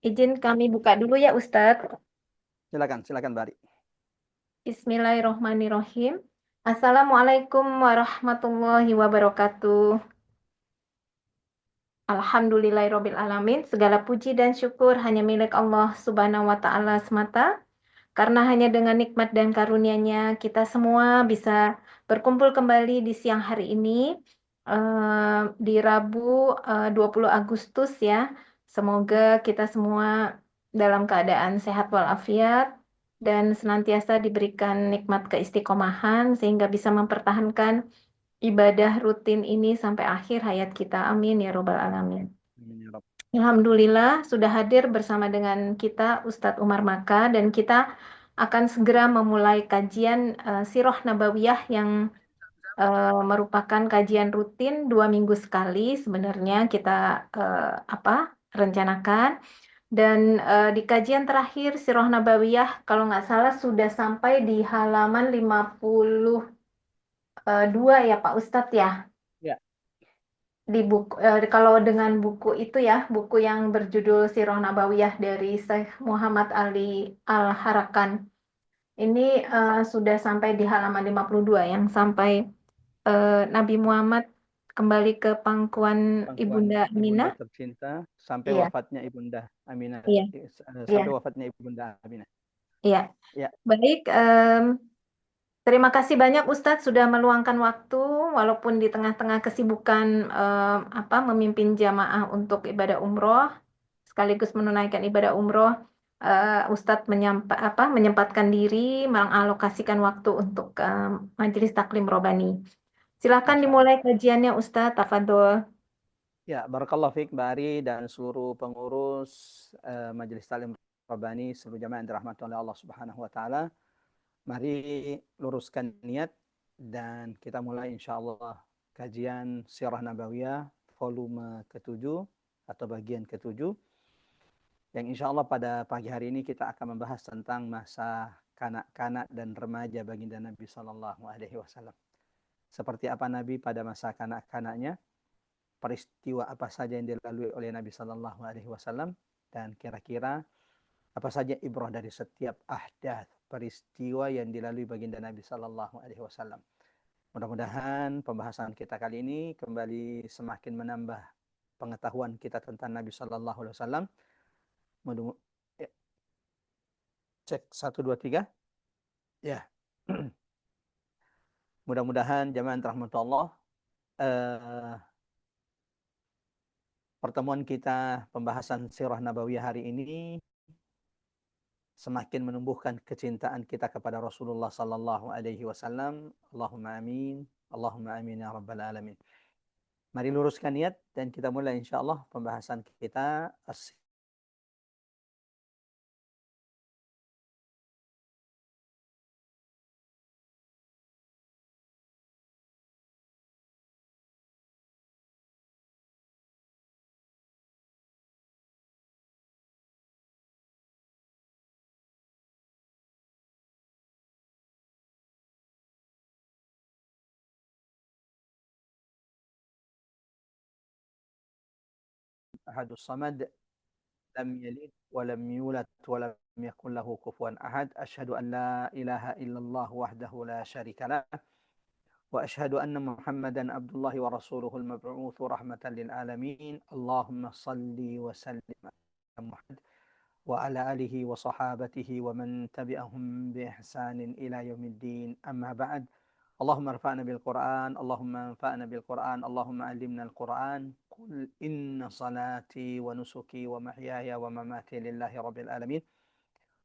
Izin kami buka dulu ya Ustadz. Silakan Bari. Bismillahirrohmanirrohim. Assalamualaikum warahmatullahi wabarakatuh. Alhamdulillahirrabbilalamin. Segala puji dan syukur hanya milik Allah Subhanahu wa Ta'ala semata. Karena hanya dengan nikmat dan karunia-Nya kita semua bisa berkumpul kembali di siang hari ini di Rabu 20 Agustus ya. Semoga kita semua dalam keadaan sehat walafiat dan senantiasa diberikan nikmat keistiqomahan sehingga bisa mempertahankan ibadah rutin ini sampai akhir hayat kita. Amin ya robbal alamin. Amin ya Rabb. Alhamdulillah sudah hadir bersama dengan kita Ustadz Umar Maka dan kita akan segera memulai kajian Sirah Nabawiyah yang merupakan kajian rutin 2 minggu sekali sebenarnya kita rencanakan dan di kajian terakhir Sirah Nabawiyah kalau nggak salah sudah sampai di halaman 52 ya Pak Ustadz ya Ya, di buku kalau dengan buku itu ya buku yang berjudul Sirah Nabawiyah dari Syekh Muhammad Ali Al-Harakan ini sudah sampai di halaman 52 yang sampai Nabi Muhammad kembali ke pangkuan pangkuan Ibunda Ibunda Aminah. tercinta sampai Iya, wafatnya Ibunda Aminah. iya, iya, Sampai wafatnya Ibunda Aminah. iya. Ya, Baik, terima kasih banyak Ustadz sudah meluangkan waktu walaupun di tengah-tengah kesibukan memimpin jamaah untuk ibadah umroh sekaligus menunaikan ibadah umroh. Ustadz menyempatkan diri mengalokasikan waktu untuk Majelis Taklim Robani. Silakan Masya Allah. dimulai kajiannya Ustadz. Tafadhol. Ya, barakallahu fiik Bari dan seluruh pengurus Majelis Taklim Rabbani, seluruh jamaah yang dirahmati oleh Allah Subhanahu wa taala. Mari luruskan niat dan kita mulai insyaallah kajian Sirah Nabawiyah volume ke-7 atau bagian ke-7 yang insya Allah pada pagi hari ini kita akan membahas tentang masa kanak-kanak dan remaja baginda Nabi Sallallahu Alaihi Wasallam. Seperti apa Nabi pada masa kanak-kanaknya, peristiwa apa saja yang dilalui oleh Nabi Sallallahu Alaihi Wasallam, dan kira-kira apa saja ibrah dari setiap ahdath peristiwa yang dilalui baginda Nabi Sallallahu Alaihi Wasallam. Mudah-mudahan pembahasan kita kali ini kembali semakin menambah pengetahuan kita tentang Nabi Sallallahu Alaihi Wasallam. Cek 1, 2, 3. Ya. Mudah-mudahan jamaah rahmat Allah pertemuan kita pembahasan Sirah Nabawiyah hari ini semakin menumbuhkan kecintaan kita kepada Rasulullah sallallahu alaihi wasallam. Allahumma amin. Allahumma amin ya rabbal alamin. Mari luruskan niat dan kita mulai insyaallah pembahasan kita Ahadus Samad lam yalid wa lam yulad wa lam yakul lahu kufuwan ahad. Asyhadu an la ilaha illallah wahdahu la syarika lah. وأشهد أن محمدا عبد الله ورسوله المبعوث رحمة للعالمين. اللهم صل وسلم على محمد وعلى آله وصحابته ومن تبعهم بإحسان إلى يوم الدين. أما بعد، اللهم ارفعنا بالقرآن، اللهم انفعنا بالقرآن، اللهم علمنا القرآن. قل إن صلاتي ونسكي ومحياي ومماتي لله رب العالمين.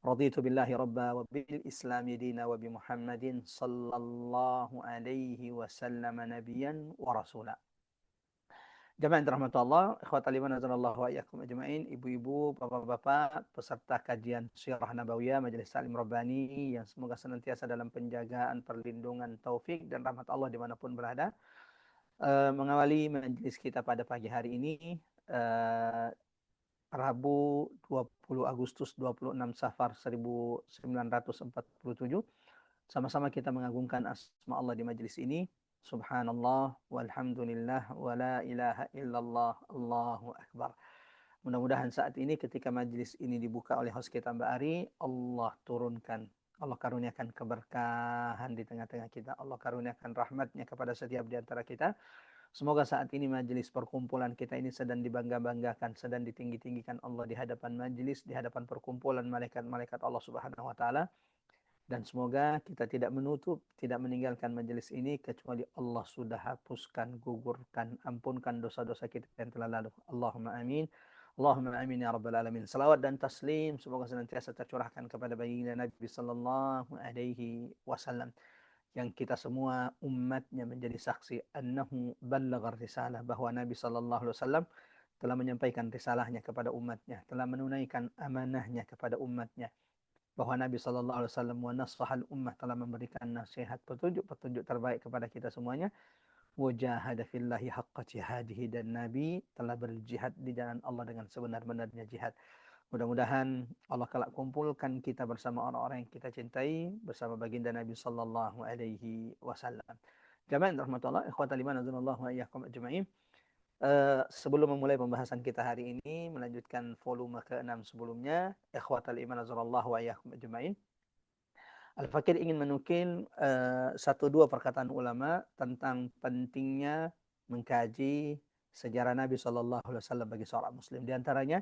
رضيت بالله ربا وبالإسلام دينا وبمحمد صلى الله عليه وسلم نبيا ورسولا. Jamaah dirahmati Allah, ikhwatal iman azanallahu wa iyyakum ajmain, ibu-ibu, bapak-bapak, peserta kajian Sirah Nabawiyah Majelis Taklim Rabbani yang semoga senantiasa dalam penjagaan, perlindungan, taufik dan rahmat Allah dimanapun berada. Mengawali majelis kita pada pagi hari ini, Rabu 20 Agustus 26 Safar 1947. Sama-sama kita mengagungkan asma Allah di majelis ini. Subhanallah walhamdulillah wa la ilaha illallah Allahu akbar. Mudah-mudahan saat ini ketika majelis ini dibuka oleh host kita Mbak Ari, Allah turunkan, Allah karuniakan keberkahan di tengah-tengah kita. Allah karuniakan rahmatnya kepada setiap di antara kita. Semoga saat ini majelis perkumpulan kita ini sedang dibangga-banggakan, sedang ditinggi-tinggikan Allah di hadapan majelis, di hadapan perkumpulan malaikat-malaikat Allah Subhanahu wa taala. Dan semoga kita tidak menutup, tidak meninggalkan majelis ini kecuali Allah sudah hapuskan, gugurkan, ampunkan dosa-dosa kita yang telah lalu. Allahumma amin. Allahumma amin ya rabbal alamin. Salawat dan taslim semoga senantiasa tercurahkan kepada baginda Nabi sallallahu alaihi wasallam yang kita semua umatnya menjadi saksi annahu ballaghar risalah, bahwa Nabi sallallahu alaihi wasallam telah menyampaikan risalahnya kepada umatnya, telah menunaikan amanahnya kepada umatnya, bahwa Nabi sallallahu alaihi wasallam wa nasfahal ummah, telah memberikan nasihat, petunjuk terbaik kepada kita semuanya. Wajahada fillahi haqqa jihadihi, dan Nabi telah berjihad di jalan Allah dengan sebenar-benarnya jihad. Mudah-mudahan Allah kelak kumpulkan kita bersama orang-orang yang kita cintai, bersama baginda Nabi sallallahu alaihi wasallam. Jamaah rahmatullah, ikhwatal iman azanallahu wa iyyakum ajma'in. Sebelum memulai pembahasan kita hari ini, melanjutkan volume ke-6 sebelumnya, ikhwatal iman azanallahu wa iyyakum ajma'in. Al-Fakir ingin menukil satu dua perkataan ulama tentang pentingnya mengkaji sejarah Nabi sallallahu alaihi wasallam bagi seorang muslim. Di antaranya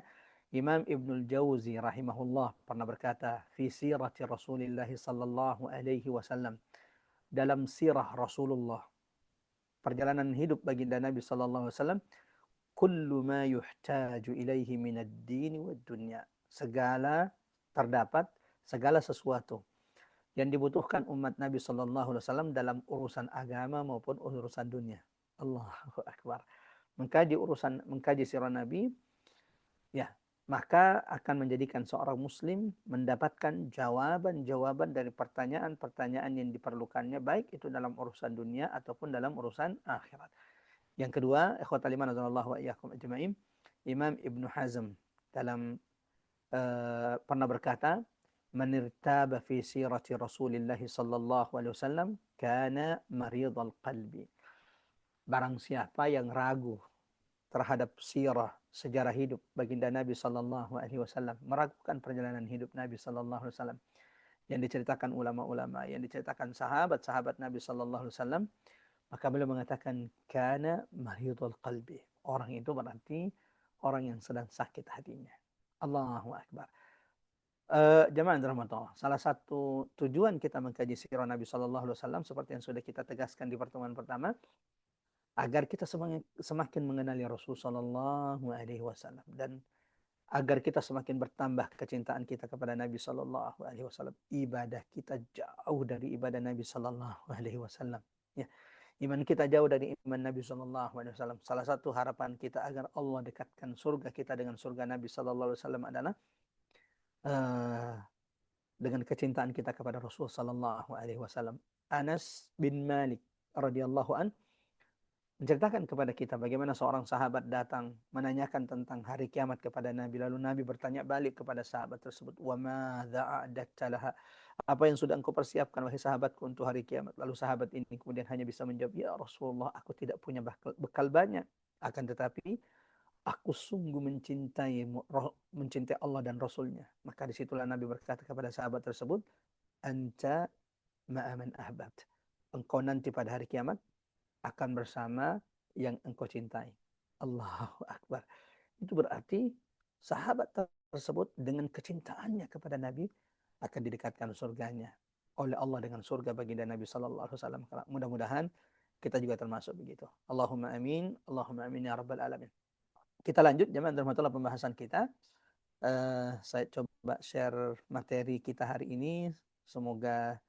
Imam Ibnul Jauzi rahimahullah pernah berkata, fi sirati Rasulillah sallallahu alaihi wasallam, dalam sirah Rasulullah, perjalanan hidup baginda Nabi sallallahu alaihi wasallam, kullu ma yuhtaju ilaihi minad din wad dunya, segala sesuatu yang dibutuhkan umat Nabi sallallahu alaihi wasallam dalam urusan agama maupun urusan dunia. Allahu akbar. Mengkaji sirah Nabi, ya, maka akan menjadikan seorang muslim mendapatkan jawaban-jawaban dari pertanyaan-pertanyaan yang diperlukannya, baik itu dalam urusan dunia ataupun dalam urusan akhirat. Yang kedua, ikhwatal iman azanallahu wa iyyakum ajma'in, Imam Ibnu Hazm dalam pernah berkata, man irtaba fi sirati Rasulillah sallallahu alaihi wasallam kana maridal qalbi. Barang siapa yang ragu terhadap sirah, sejarah hidup baginda Nabi sallallahu alaihi wasallam, meragukan perjalanan hidup Nabi sallallahu alaihi wasallam yang diceritakan ulama-ulama, yang diceritakan sahabat-sahabat Nabi sallallahu alaihi wasallam, maka beliau mengatakan kana maridul qalbi. Orang itu berarti orang yang sedang sakit hatinya. Allahu akbar. Jamaah rahmatullah, salah satu tujuan kita mengkaji sirah Nabi sallallahu alaihi wasallam seperti yang sudah kita tegaskan di pertemuan pertama, agar kita semakin mengenali Rasul sallallahu alaihi wasallam, dan agar kita semakin bertambah kecintaan kita kepada Nabi sallallahu alaihi wasallam. Ibadah kita jauh dari ibadah Nabi sallallahu alaihi wasallam. Ya, iman kita jauh dari iman Nabi sallallahu alaihi wasallam. Salah satu harapan kita agar Allah dekatkan surga kita dengan surga Nabi sallallahu alaihi wasallam adalah dengan kecintaan kita kepada Rasul sallallahu alaihi wasallam. Anas bin Malik radhiyallahu an menceritakan kepada kita bagaimana seorang sahabat datang menanyakan tentang hari kiamat kepada Nabi. Lalu Nabi bertanya balik kepada sahabat tersebut, "Wa madza a'dadta laha?" Apa yang sudah engkau persiapkan wahai sahabatku untuk hari kiamat? Lalu sahabat ini kemudian hanya bisa menjawab, "Ya Rasulullah, aku tidak punya bekal banyak. Akan tetapi aku sungguh mencintai Allah dan Rasulnya." Maka disitulah Nabi berkata kepada sahabat tersebut, "Anta ma'aman ahbabt." Engkau nanti pada hari kiamat akan bersama yang engkau cintai. Allahu Akbar. Itu berarti sahabat tersebut dengan kecintaannya kepada Nabi akan didekatkan surganya oleh Allah dengan surga baginda Nabi sallallahu alaihi wasallam. Mudah-mudahan kita juga termasuk begitu. Allahumma amin. Allahumma amin ya rabbal alamin. Kita lanjut jemaah rahmatullah pembahasan kita. Saya coba share materi kita hari ini. Semoga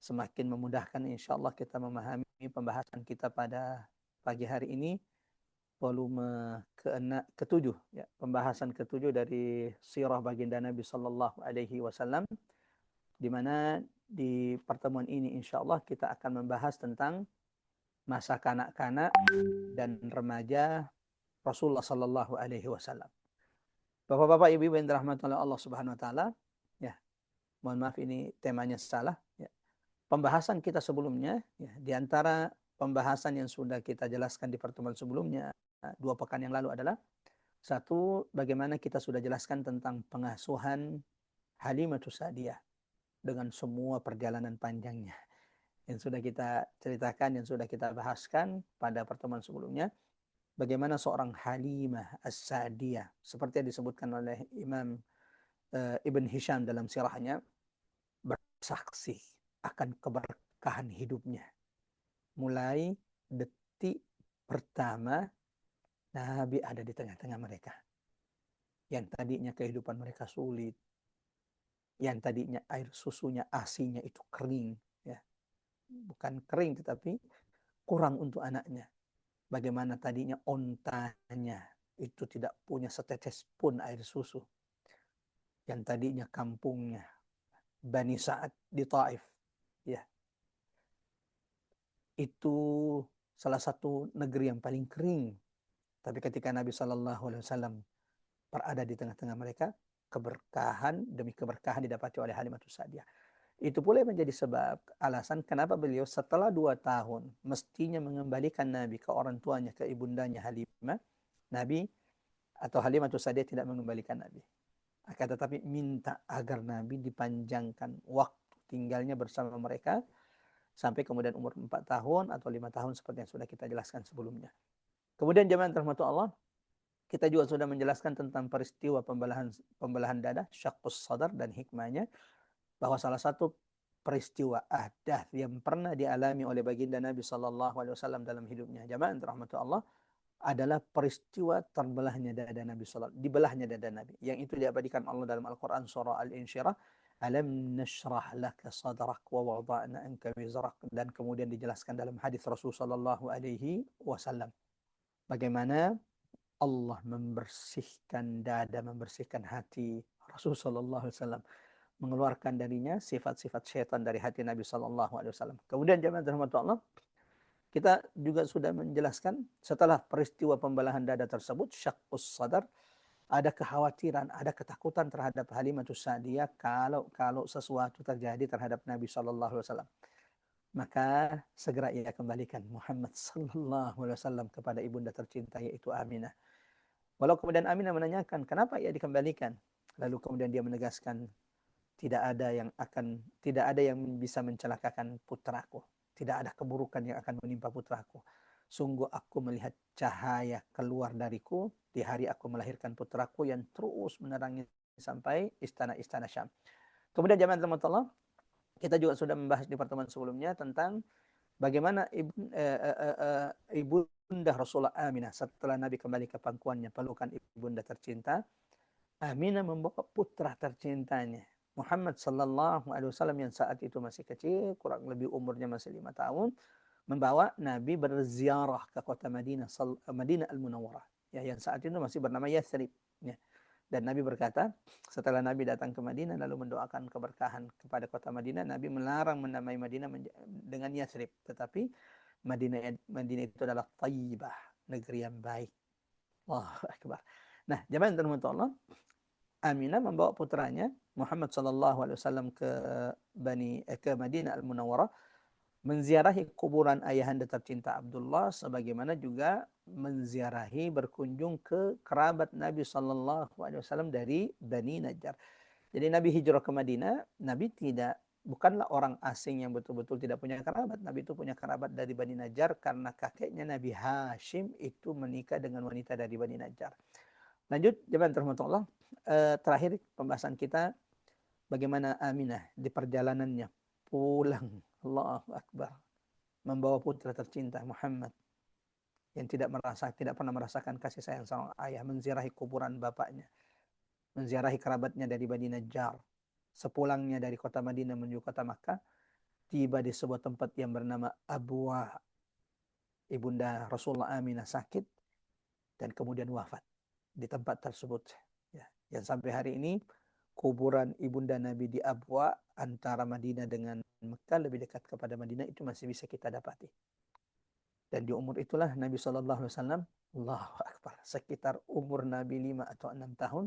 semakin memudahkan insyaallah kita memahami pembahasan kita pada pagi hari ini, volume ke-7 ya, pembahasan ke-7 dari sirah baginda Nabi sallallahu alaihi wasallam, di mana di pertemuan ini insyaallah kita akan membahas tentang masa kanak-kanak dan remaja Rasulullah sallallahu alaihi wasallam. Bapak-bapak, ibu-ibu yang dirahmati oleh Allah Subhanahu wa taala, ya. Mohon maaf ini temanya salah, ya. Pembahasan kita sebelumnya, ya, di antara pembahasan yang sudah kita jelaskan di pertemuan sebelumnya 2 pekan yang lalu adalah Satu, bagaimana kita sudah jelaskan tentang pengasuhan Halimatus Sa'diyah dengan semua perjalanan panjangnya yang sudah kita ceritakan, yang sudah kita bahaskan pada pertemuan sebelumnya. Bagaimana seorang Halimah As-Sa'diyah, seperti yang disebutkan oleh Imam Ibn Hisham dalam sirahnya, bersaksi akan keberkahan hidupnya. Mulai detik pertama Nabi ada di tengah-tengah mereka. Yang tadinya kehidupan mereka sulit, yang tadinya air susunya, asinya itu kering, ya. Bukan kering tetapi kurang untuk anaknya. Bagaimana tadinya ontanya itu tidak punya setetes pun air susu. Yang tadinya kampungnya Bani Sa'ad di Taif, ya, itu salah satu negeri yang paling kering. Tapi ketika Nabi SAW berada di tengah-tengah mereka, keberkahan demi keberkahan didapati oleh Halimatus Sa'diyah. Itu pula menjadi sebab alasan kenapa beliau setelah 2 tahun mestinya mengembalikan Nabi ke orang tuanya, ke ibundanya Halimah. Nabi atau Halimatus Sa'diyah tidak mengembalikan Nabi. Akan tetapi minta agar Nabi dipanjangkan waktu tinggalnya bersama mereka sampai kemudian umur 4 tahun atau 5 tahun seperti yang sudah kita jelaskan sebelumnya. Kemudian jemaah rahmatu Allah, kita juga sudah menjelaskan tentang peristiwa pembelahan dada, syaqqus sadar, dan hikmahnya, bahwa salah satu peristiwa ahdath yang pernah dialami oleh baginda Nabi SAW dalam hidupnya, jemaah rahmatu Allah, adalah peristiwa terbelahnya dada Nabi SAW, dibelahnya dada Nabi, yang itu diabadikan Allah dalam Al-Quran surah Al-Insyirah, alam nashrah laka sadrak wa wada'na anka wizrak, dan kemudian dijelaskan dalam hadis Rasul sallallahu alaihi wasallam bagaimana Allah membersihkan dada, membersihkan hati Rasul sallallahu alaihi wasallam, mengeluarkan darinya sifat-sifat syaitan dari hati Nabi sallallahu alaihi wasallam. Kemudian jemaah rahmatullah, kita juga sudah menjelaskan setelah peristiwa pembelahan dada tersebut, syaqqus sadar, ada kekhawatiran, ada ketakutan terhadap Halimatus Sa'diyah kalau sesuatu terjadi terhadap Nabi sallallahu alaihi wasallam. Maka segera ia kembalikan Muhammad sallallahu alaihi wasallam kepada ibunda tercinta, yaitu Aminah. Walau kemudian Aminah menanyakan kenapa ia dikembalikan, lalu kemudian dia menegaskan, tidak ada yang bisa mencelakakan putraku, tidak ada keburukan yang akan menimpa putraku. Sungguh aku melihat cahaya keluar dariku di hari aku melahirkan putraku yang terus menerangi sampai istana-istana Syam. Kemudian jemaah rahmatullah, kita juga sudah membahas di pertemuan sebelumnya tentang bagaimana ibunda Rasulullah Aminah setelah Nabi kembali ke pangkuannya, pelukan ibunda tercinta, Aminah membawa putra tercintanya Muhammad sallallahu alaihi wasallam yang saat itu masih kecil, kurang lebih umurnya masih 5 tahun, membawa Nabi berziarah ke kota Madinah Al-Munawwarah, ya, yang saat itu masih bernama Yathrib, ya. Dan Nabi berkata, setelah Nabi datang ke Madinah lalu mendoakan keberkahan kepada kota Madinah, Nabi melarang menamai Madinah dengan Yathrib, tetapi Madinah itu adalah Thayyibah, negeri yang baik. Allahu Akbar. Nah, jemaah Allah, Aminah membawa putranya Muhammad sallallahu alaihi wasallam ke Madinah Al-Munawwarah, menziarahi kuburan ayahanda tercinta Abdullah, sebagaimana juga menziarahi, berkunjung ke kerabat Nabi sallallahu alaihi wasallam dari Bani Najjar. Jadi Nabi hijrah ke Madinah, Nabi bukanlah orang asing yang betul-betul tidak punya kerabat. Nabi itu punya kerabat dari Bani Najjar karena kakeknya Nabi Hashim itu menikah dengan wanita dari Bani Najjar. Lanjut, jemaah rahmatullah, terakhir pembahasan kita bagaimana Aminah di perjalanannya pulang, Allahu Akbar, membawa putra tercinta Muhammad yang tidak pernah merasakan kasih sayang sang ayah, menziarahi kuburan bapaknya, menziarahi kerabatnya dari Bani Najjar. Sepulangnya dari kota Madinah menuju kota Makkah, tiba di sebuah tempat yang bernama Abwa. Ibunda Rasulullah Aminah sakit dan kemudian wafat di tempat tersebut, ya. Yang sampai hari ini kuburan ibunda Nabi di Abwa antara Madinah dengan Mekah, lebih dekat kepada Madinah, itu masih bisa kita dapati. Dan di umur itulah Nabi SAW, Allahu Akbar, sekitar umur Nabi 5 atau 6 tahun,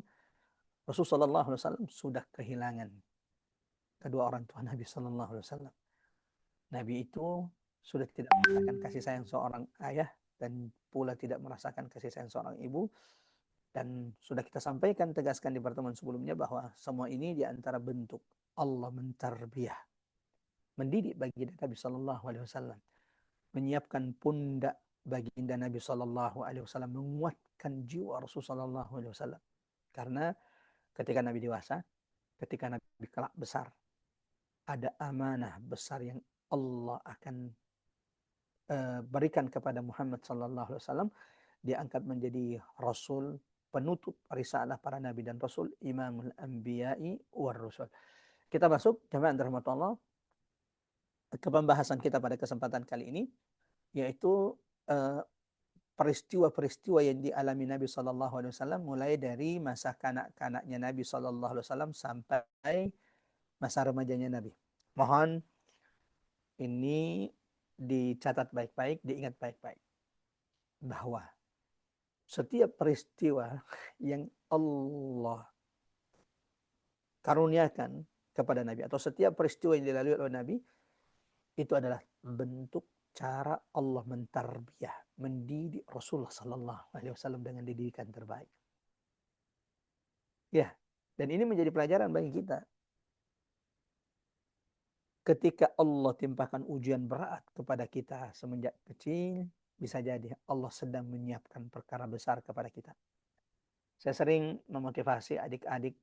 Rasulullah SAW sudah kehilangan kedua orang tua Nabi SAW. Nabi itu sudah tidak merasakan kasih sayang seorang ayah dan pula tidak merasakan kasih sayang seorang ibu. Dan sudah kita sampaikan, tegaskan di pertemuan sebelumnya bahwa semua ini di antara bentuk Allah mentarbiyah, mendidik baginda Nabi Sallallahu Alaihi Wasallam, menyiapkan pundak baginda Nabi Sallallahu Alaihi Wasallam, menguatkan jiwa Rasul Sallallahu Alaihi Wasallam. Karena ketika Nabi dewasa, ketika Nabi kelak besar, ada amanah besar yang Allah akan berikan kepada Muhammad Sallallahu Alaihi Wasallam. Dia angkat menjadi Rasul, penutup risalah para Nabi dan Rasul, Imamul Anbiya'i war Rasul. Kita masuk, jamaah rahmatullah, ke pembahasan kita pada kesempatan kali ini, yaitu peristiwa-peristiwa yang dialami Nabi Sallallahu Alaihi Wasallam mulai dari masa kanak-kanaknya Nabi Sallallahu Alaihi Wasallam sampai masa remajanya Nabi. Mohon ini dicatat baik-baik, diingat baik-baik, bahwa setiap peristiwa yang Allah karuniakan kepada Nabi, atau setiap peristiwa yang dilalui oleh Nabi, itu adalah bentuk cara Allah mentarbiyah, mendidik Rasulullah Sallallahu Alaihi Wasallam dengan didikan terbaik. Ya, dan ini menjadi pelajaran bagi kita. Ketika Allah timpakan ujian berat kepada kita semenjak kecil, bisa jadi Allah sedang menyiapkan perkara besar kepada kita. Saya sering memotivasi adik-adik,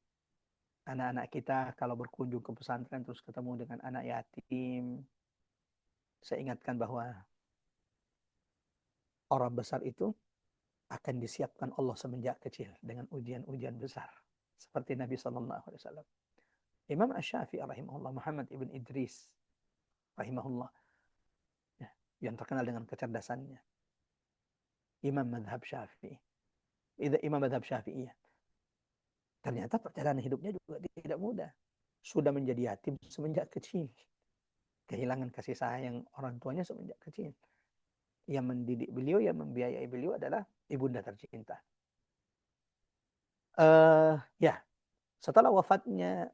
anak-anak kita kalau berkunjung ke pesantren terus ketemu dengan anak yatim. Saya ingatkan bahwa orang besar itu akan disiapkan Allah semenjak kecil dengan ujian-ujian besar. Seperti Nabi SAW. Imam Asy-Syafi'i rahimahullah, Muhammad ibn Idris rahimahullah, ya, yang terkenal dengan kecerdasannya. Imam madhab Syafi'i. Imam madhab Syafi'iyah. Ternyata perjalanan hidupnya juga tidak mudah. Sudah menjadi yatim semenjak kecil. Kehilangan kasih sayang orang tuanya semenjak kecil. Yang mendidik beliau, yang membiayai beliau adalah ibunda tercinta. Ya, setelah wafatnya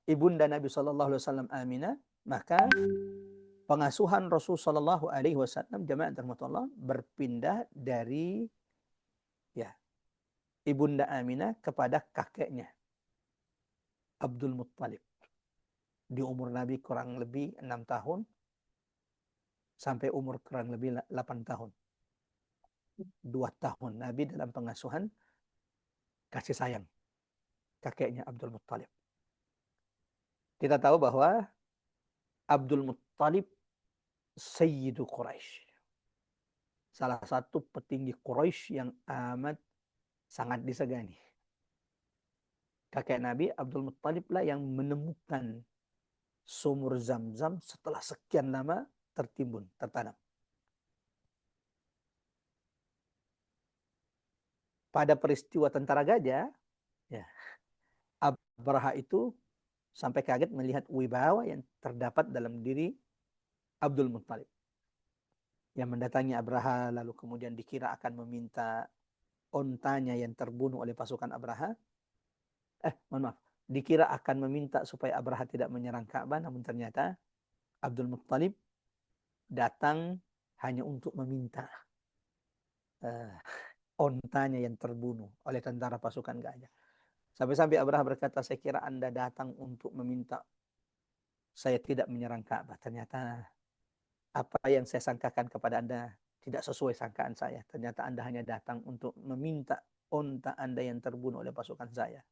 ibunda Nabi Sallallahu Alaihi Wasallam Aminah, maka pengasuhan Rasul Sallallahu Alaihi Wasallam, jamaah rahmatullah, berpindah dari ya ibunda Aminah kepada kakeknya Abdul Muttalib. Di umur Nabi kurang lebih 6 tahun sampai umur kurang lebih 8 tahun. 2 tahun Nabi dalam pengasuhan kasih sayang kakeknya Abdul Muttalib. Kita tahu bahwa Abdul Muttalib Sayyidu Quraisy, salah satu petinggi Quraisy yang amat sangat disegani. Kakek Nabi Abdul Muttalib lah yang menemukan sumur Zam-Zam setelah sekian lama tertimbun, tertanam. Pada peristiwa tentara gajah, ya, Abraha itu sampai kaget melihat wibawa yang terdapat dalam diri Abdul Muttalib. Yang mendatangi Abraha, lalu kemudian dikira akan meminta ontanya yang terbunuh oleh pasukan Abraha. Mohon maaf. Dikira akan meminta supaya Abraha tidak menyerang Ka'bah, namun ternyata Abdul Muttalib datang hanya untuk meminta ontanya yang terbunuh oleh tentara pasukan gajah. Sampai-sampai Abraha berkata, saya kira Anda datang untuk meminta saya tidak menyerang Ka'bah. Ternyata apa yang saya sangkakan kepada Anda tidak sesuai sangkaan saya. Ternyata Anda hanya datang untuk meminta onta Anda yang terbunuh oleh pasukan saya.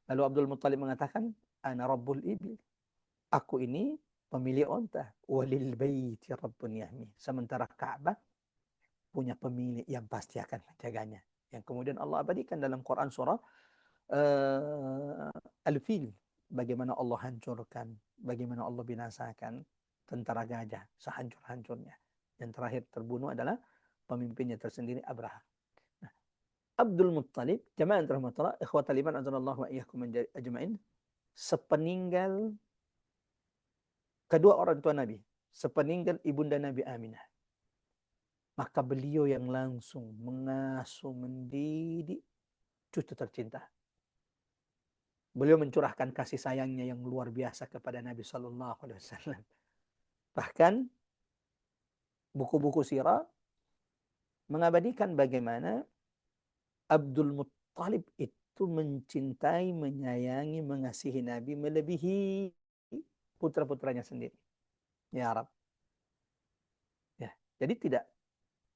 Lalu Abdul Muttalib mengatakan, Ana Rabbul Ibil. Aku ini pemilik onta. Walil baiti Rabbun Yahmi. Sementara Ka'bah punya pemilik yang pasti akan menjaganya. Yang kemudian Allah abadikan dalam Quran surah Al-Fil. Bagaimana Allah hancurkan, bagaimana Allah binasakan tentara gajah sehancur-hancurnya. Yang terakhir terbunuh adalah pemimpinnya tersendiri, Abraha. Nah, Abdul Muttalib, jamaah rahmatullah, ikhwatal iman azanallahu wa iyyakum ajma'in, sepeninggal kedua orang tua Nabi, sepeninggal ibunda Nabi Aminah, maka beliau yang langsung mengasuh, mendidik cucu tercinta. Beliau mencurahkan kasih sayangnya yang luar biasa kepada Nabi Sallallahu Alaihi Wasallam. Bahkan buku-buku sirah mengabadikan bagaimana Abdul Muttalib itu mencintai, menyayangi, mengasihi Nabi melebihi putra-putranya sendiri. Ya Arab. Ya. Jadi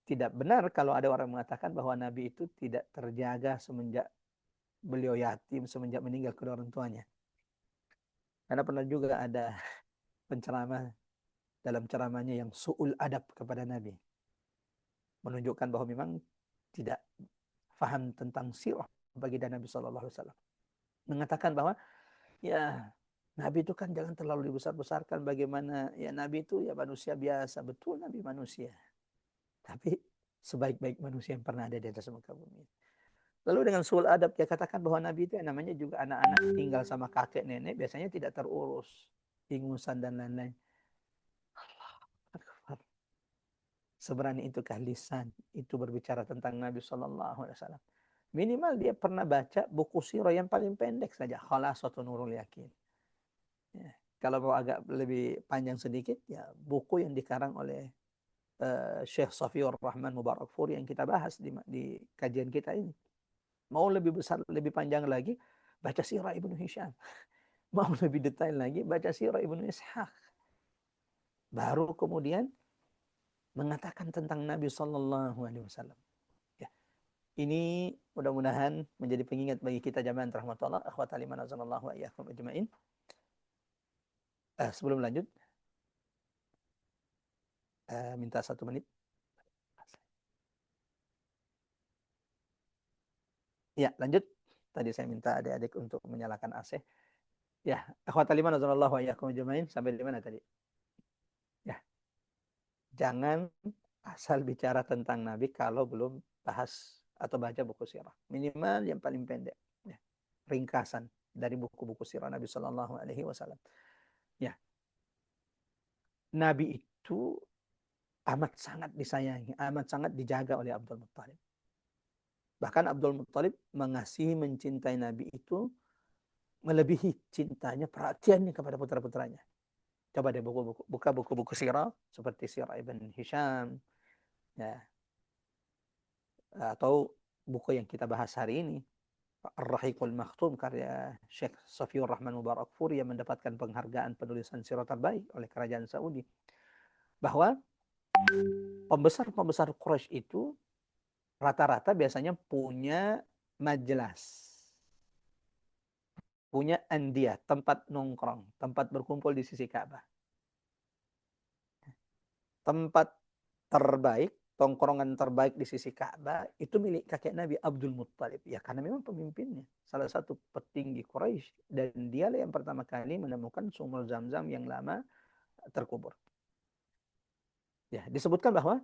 tidak benar kalau ada orang mengatakan bahwa Nabi itu tidak terjaga semenjak beliau yatim, semenjak meninggal kedua orang tuanya. Karena pernah juga ada penceramah dalam ceramahnya yang su'ul adab kepada Nabi. Menunjukkan bahwa memang tidak faham tentang sirah baginda Nabi SAW. Mengatakan bahwa ya Nabi itu kan jangan terlalu dibesar-besarkan, bagaimana ya Nabi itu ya manusia biasa. Betul Nabi manusia. Tapi sebaik-baik manusia yang pernah ada di atas muka bumi. Lalu dengan sul adab dia katakan bahwa Nabi itu yang namanya juga anak-anak tinggal sama kakek nenek biasanya tidak terurus, ingusan dan lain-lain. Seberani itukah lisan itu berbicara tentang Nabi SAW. Minimal dia pernah baca buku sirah yang paling pendek saja, Khalasatun Nurul Yakin. Ya. Kalau mau agak lebih panjang sedikit, ya buku yang dikarang oleh Syekh Safiur Rahman Mubarakfuri yang kita bahas di kajian kita ini. Mau lebih besar, lebih panjang lagi, baca sirah Ibnu Hisham. Mau lebih detail lagi, baca sirah Ibnu Ishaq. Baru kemudian mengatakan tentang Nabi Sallallahu Alaihi Wasallam. Ya. Ini mudah-mudahan menjadi pengingat bagi kita jamaah rahmatullah, akhwat liman azanallahu wa iyyakum ajmain. Sebelum lanjut, minta 1 menit. Ya, lanjut. Tadi saya minta adik-adik untuk menyalakan AC. Ya, akhwat liman azanallahu wa iyyakum ajmain. Sampai di mana tadi? Ya, jangan asal bicara tentang Nabi kalau belum bahas atau baca buku sirah. Minimal yang paling pendek. Ya. Ringkasan dari buku-buku sirah Nabi Sallallahu Alaihi Wasallam. Ya, Nabi itu amat sangat disayangi, amat sangat dijaga oleh Abdul Muttalib. Bahkan Abdul Muttalib mengasihi, mencintai Nabi itu melebihi cintanya, perhatiannya kepada putra-putranya. Coba deh buka buku-buku sirah seperti Sirah Ibn Hisham, ya, atau buku yang kita bahas hari ini, Ar-Rahiqul Makhtum karya Syekh Safiur Rahman Mubarakfuri yang mendapatkan penghargaan penulisan sirah terbaik oleh kerajaan Saudi. Bahwa pembesar-pembesar Quraisy itu rata-rata biasanya punya majelis, punya andia, tempat nongkrong, tempat berkumpul di sisi Ka'bah. Tempat terbaik, tongkrongan terbaik di sisi Ka'bah itu milik kakek Nabi Abdul Muttalib. Ya karena memang pemimpinnya, salah satu petinggi Quraisy, dan dialah yang pertama kali menemukan sumur Zam-Zam yang lama terkubur. Ya, disebutkan bahwa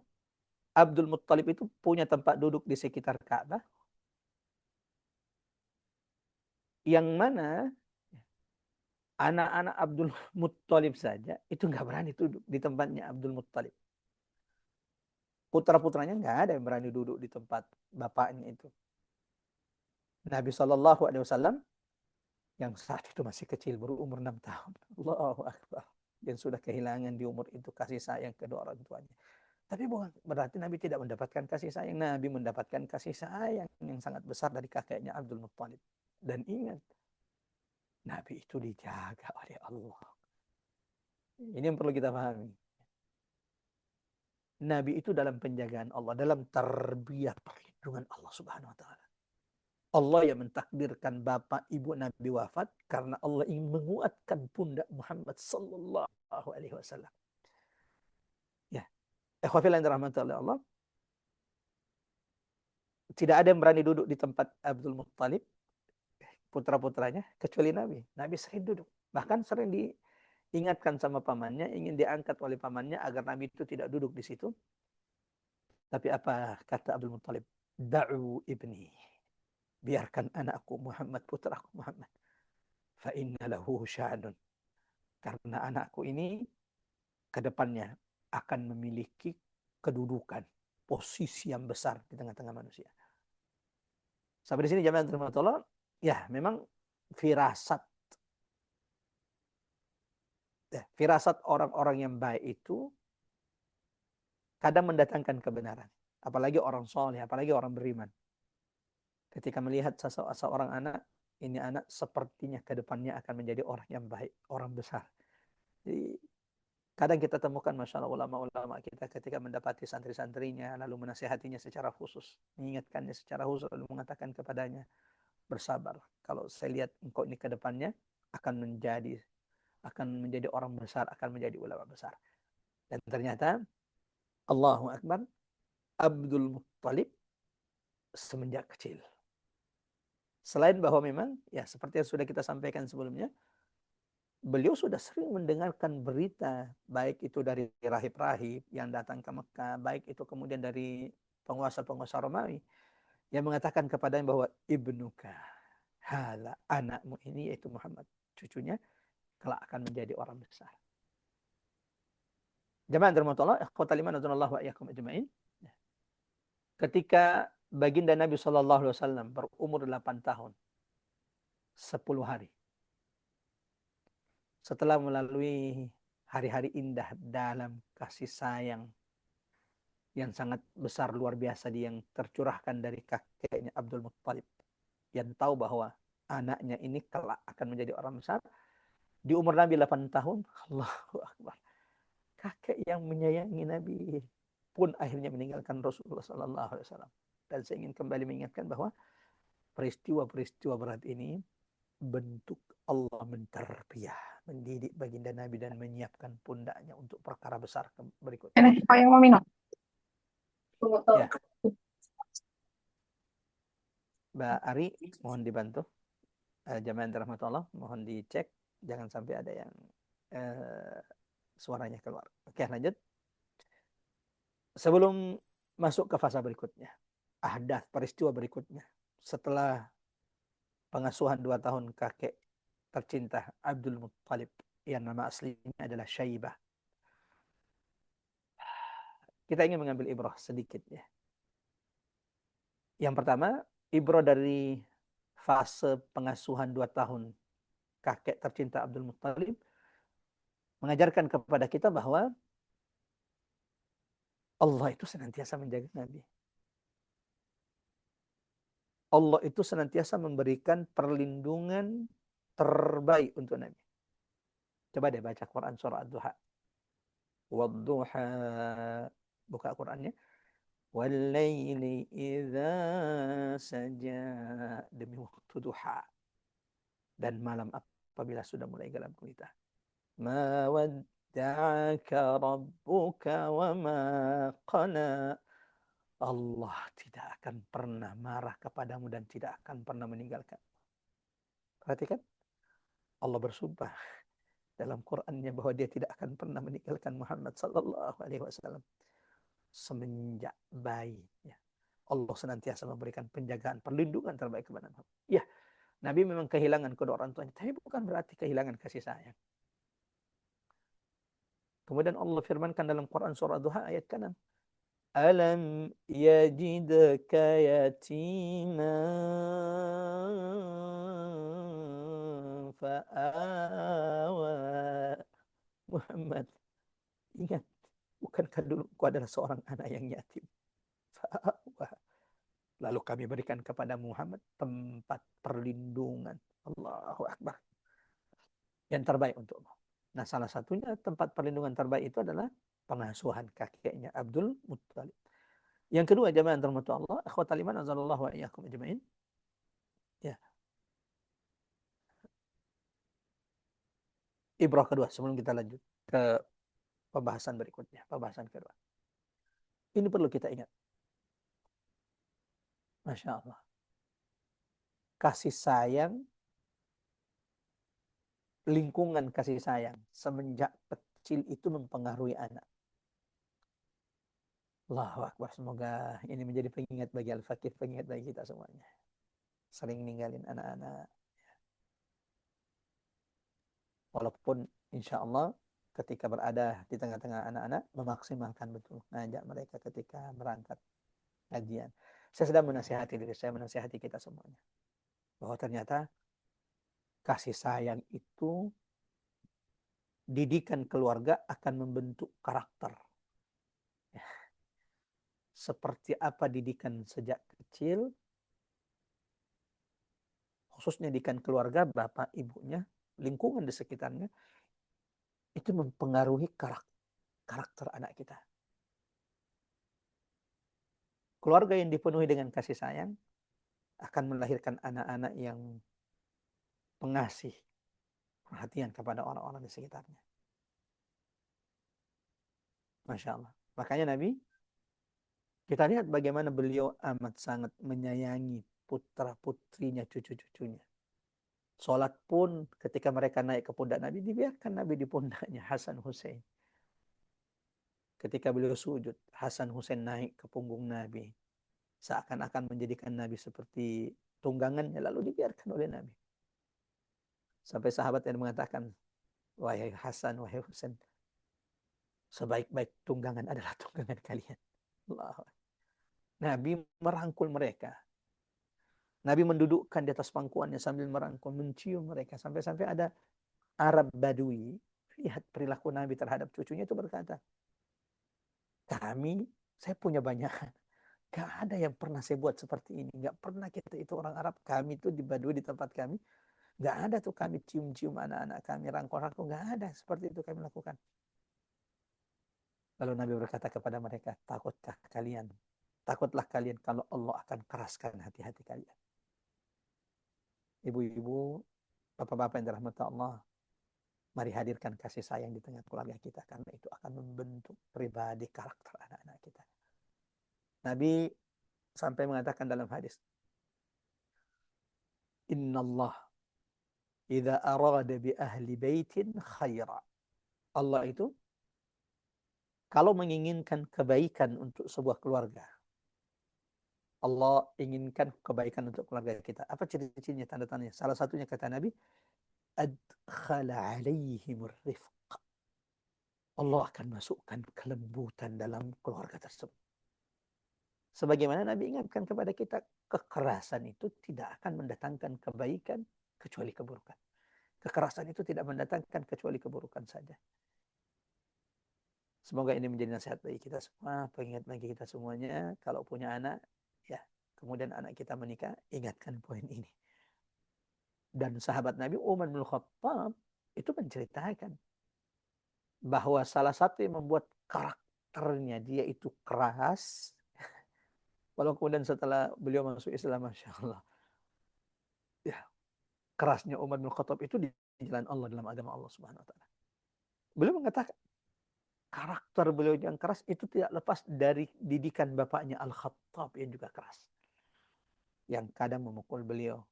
Abdul Muttalib itu punya tempat duduk di sekitar Ka'bah yang mana anak-anak Abdul Muttalib saja itu nggak berani duduk di tempatnya Abdul Muttalib. Putra-putranya nggak ada yang berani duduk di tempat bapaknya itu. Nabi Shallallahu Alaihi Wasallam yang saat itu masih kecil, baru umur 6 tahun. Allahu Akbar. Yang sudah kehilangan di umur itu kasih sayang kedua orang tuanya. Tapi bukan berarti Nabi tidak mendapatkan kasih sayang. Nabi mendapatkan kasih sayang yang sangat besar dari kakeknya Abdul Muttalib. Dan ingat, Nabi itu dijaga oleh Allah. Ini yang perlu kita pahami. Nabi itu dalam penjagaan Allah, dalam tarbiyah perlindungan Allah Subhanahu wa taala. Allah yang mentakdirkan bapak ibu Nabi wafat karena Allah ingin menguatkan pundak Muhammad sallallahu alaihi wasallam. Ya, ikhwafil yang dirahmati oleh Allah, tidak ada yang berani duduk di tempat Abdul Muttalib putra-putranya kecuali Nabi. Nabi sering duduk. Bahkan sering diingatkan sama pamannya, ingin diangkat oleh pamannya agar Nabi itu tidak duduk di situ. Tapi apa kata Abdul Muttalib? Da'u ibni. Biarkan anakku Muhammad, putraku Muhammad. Fa inna lahu sya'nun. Karena anakku ini ke depannya akan memiliki kedudukan, posisi yang besar di tengah-tengah manusia. Sampai di sini jamaah terima tolong. Ya, memang firasat. Ya, firasat orang-orang yang baik itu kadang mendatangkan kebenaran. Apalagi orang soleh, apalagi orang beriman. Ketika melihat seorang anak, ini anak sepertinya ke depannya akan menjadi orang yang baik, orang besar. Jadi kadang kita temukan Masya Allah ulama-ulama kita ketika mendapati santri-santrinya, lalu menasihatinya secara khusus, mengingatkannya secara khusus, lalu mengatakan kepadanya, bersabar. Kalau saya lihat engkau ini ke depannya akan menjadi orang besar, akan menjadi ulama besar. Dan ternyata Allahu Akbar, Abdul Muttalib semenjak kecil. Selain bahwa memang, ya seperti yang sudah kita sampaikan sebelumnya, beliau sudah sering mendengarkan berita, baik itu dari rahib-rahib yang datang ke Mekah, baik itu kemudian dari penguasa-penguasa Romawi, yang mengatakan kepadanya bahwa ibnuka, hala, anakmu ini yaitu Muhammad, cucunya, kelak akan menjadi orang besar. Jamaah dirahmati Allah, ikhwatal iman wa iyyakum ajmain. Ketika baginda Nabi SAW berumur 8 tahun, 10 hari. Setelah melalui hari-hari indah dalam kasih sayang yang sangat besar luar biasa yang tercurahkan dari kakeknya Abdul Muttalib, yang tahu bahwa anaknya ini kelak akan menjadi orang besar. Di umur Nabi 8 tahun, Allahu Akbar, kakek yang menyayangi Nabi pun akhirnya meninggalkan Rasulullah SAW. Dan saya ingin kembali mengingatkan bahwa peristiwa-peristiwa berat ini bentuk Allah menterbiah, mendidik baginda Nabi dan menyiapkan pundaknya untuk perkara besar berikutnya. Apa yang mau minum? Ya, Mbak Ari, mohon dibantu. Jamaah yang dirahmati Allah, mohon dicek, jangan sampai ada yang suaranya keluar. Oke, lanjut. Sebelum masuk ke fase berikutnya, ahdath peristiwa berikutnya, setelah pengasuhan 2 tahun kakek tercinta Abdul Muttalib, yang nama aslinya adalah Syaibah. Kita ingin mengambil ibrah sedikit ya. Yang pertama, ibrah dari fase pengasuhan 2 tahun kakek tercinta Abdul Muttalib mengajarkan kepada kita bahwa Allah itu senantiasa menjaga Nabi. Allah itu senantiasa memberikan perlindungan terbaik untuk Nabi. Coba deh baca Quran surah Ad-Duha. Wad-duha, buka Qurannya. Wal-laili idza saja, demi waktu duha. Dan malam apabila sudah mulai gelap gulita. Ma wadda'aka rabbuka wa ma qala. Allah tidak akan pernah marah kepadamu dan tidak akan pernah meninggalkan. Perhatikan, Allah bersumpah dalam Qur'annya bahwa dia tidak akan pernah meninggalkan Muhammad sallallahu alaihi wasallam semenjak bayi. Ya. Allah senantiasa memberikan penjagaan, perlindungan terbaik kepada Nabi. Ya, Nabi memang kehilangan kedua orang tuanya, tapi bukan berarti kehilangan kasih sayang. Kemudian Allah firmankan dalam Quran surah Duha ayat ke-6. Alam yajidka yatima fa'awa. Muhammad, ingat, bukankah dulu engkau adalah seorang anak yang yatim? Fa'awa. Lalu kami berikan kepada Muhammad tempat perlindungan. Allahu Akbar. Yang terbaik untukmu. Nah, salah satunya tempat perlindungan terbaik itu adalah pengasuhan kakeknya Abdul Muttalib. Yang kedua, jamaah yang dirahmati Allah, akhwatal iman azallallahu wa iyyakum ajmain. Ya. Ibrah kedua sebelum kita lanjut ke pembahasan berikutnya, pembahasan kedua. Ini perlu kita ingat. Masya Allah. Kasih sayang, lingkungan kasih sayang semenjak kecil itu mempengaruhi anak. Allahu Akbar. Semoga ini menjadi pengingat bagi Al-Fakir, pengingat bagi kita semuanya. Sering ninggalin anak-anak. Walaupun insya Allah ketika berada di tengah-tengah anak-anak, memaksimalkan betul. Ngajak mereka ketika berangkat kajian. Saya sedang menasihati diri saya, menasihati kita semuanya. Bahwa ternyata kasih sayang itu, didikan keluarga akan membentuk karakter. Seperti apa didikan sejak kecil, khususnya didikan keluarga, bapak, ibunya, lingkungan di sekitarnya, itu mempengaruhi karakter anak kita. Keluarga yang dipenuhi dengan kasih sayang akan melahirkan anak-anak yang pengasih, perhatian kepada orang-orang di sekitarnya. Masya Allah. Makanya Nabi, kita lihat bagaimana beliau amat sangat menyayangi putra-putrinya, cucu-cucunya. Sholat pun ketika mereka naik ke pundak Nabi, dibiarkan Nabi di pundaknya Hasan Hussein. Ketika beliau sujud, Hasan Hussein naik ke punggung Nabi. Seakan-akan menjadikan Nabi seperti tunggangannya, lalu dibiarkan oleh Nabi. Sampai sahabat yang mengatakan, wahai Hasan, wahai Hussein, sebaik-baik tunggangan adalah tunggangan kalian. Allah. Nabi merangkul mereka. Nabi mendudukkan di atas pangkuannya sambil merangkul, mencium mereka. Sampai-sampai ada Arab Badui, lihat perilaku Nabi terhadap cucunya itu berkata, saya punya banyak. Gak ada yang pernah saya buat seperti ini. Gak pernah kita itu orang Arab. Kami itu di Badui di tempat kami. Gak ada tuh kami cium-cium anak-anak kami, rangkul-rangkul. Gak ada seperti itu kami lakukan. Lalu Nabi berkata kepada mereka, takutlah kalian kalau Allah akan keraskan hati-hati kalian. Ibu-ibu, bapak-bapak yang dirahmati Allah, mari hadirkan kasih sayang di tengah keluarga kita, karena itu akan membentuk pribadi karakter anak-anak kita. Nabi sampai mengatakan dalam hadis, Innallah idza arada bi ahli baitin khaira. Allah itu kalau menginginkan kebaikan untuk sebuah keluarga, Allah inginkan kebaikan untuk keluarga kita. Apa ciri-cirinya, tanda-tandanya? Salah satunya kata Nabi, adkhala alaihimur rifq. Allah akan masukkan kelembutan dalam keluarga tersebut. Sebagaimana Nabi ingatkan kepada kita, kekerasan itu tidak akan mendatangkan kebaikan kecuali keburukan. Kekerasan itu tidak mendatangkan kecuali keburukan saja. Semoga ini menjadi nasihat bagi kita semua, pengingat bagi kita semuanya. Kalau punya anak, ya, kemudian anak kita menikah, ingatkan poin ini. Dan sahabat Nabi Umar bin Khattab itu menceritakan bahwa salah satu yang membuat karakternya dia itu keras, walau kemudian setelah beliau masuk Islam, Masya Allah, ya, kerasnya Umar bin Khattab itu di jalan Allah, dalam agama Allah Subhanahu Wa Taala. Beliau mengatakan karakter beliau yang keras itu tidak lepas dari didikan bapaknya Al-Khattab yang juga keras, yang kadang memukul beliau.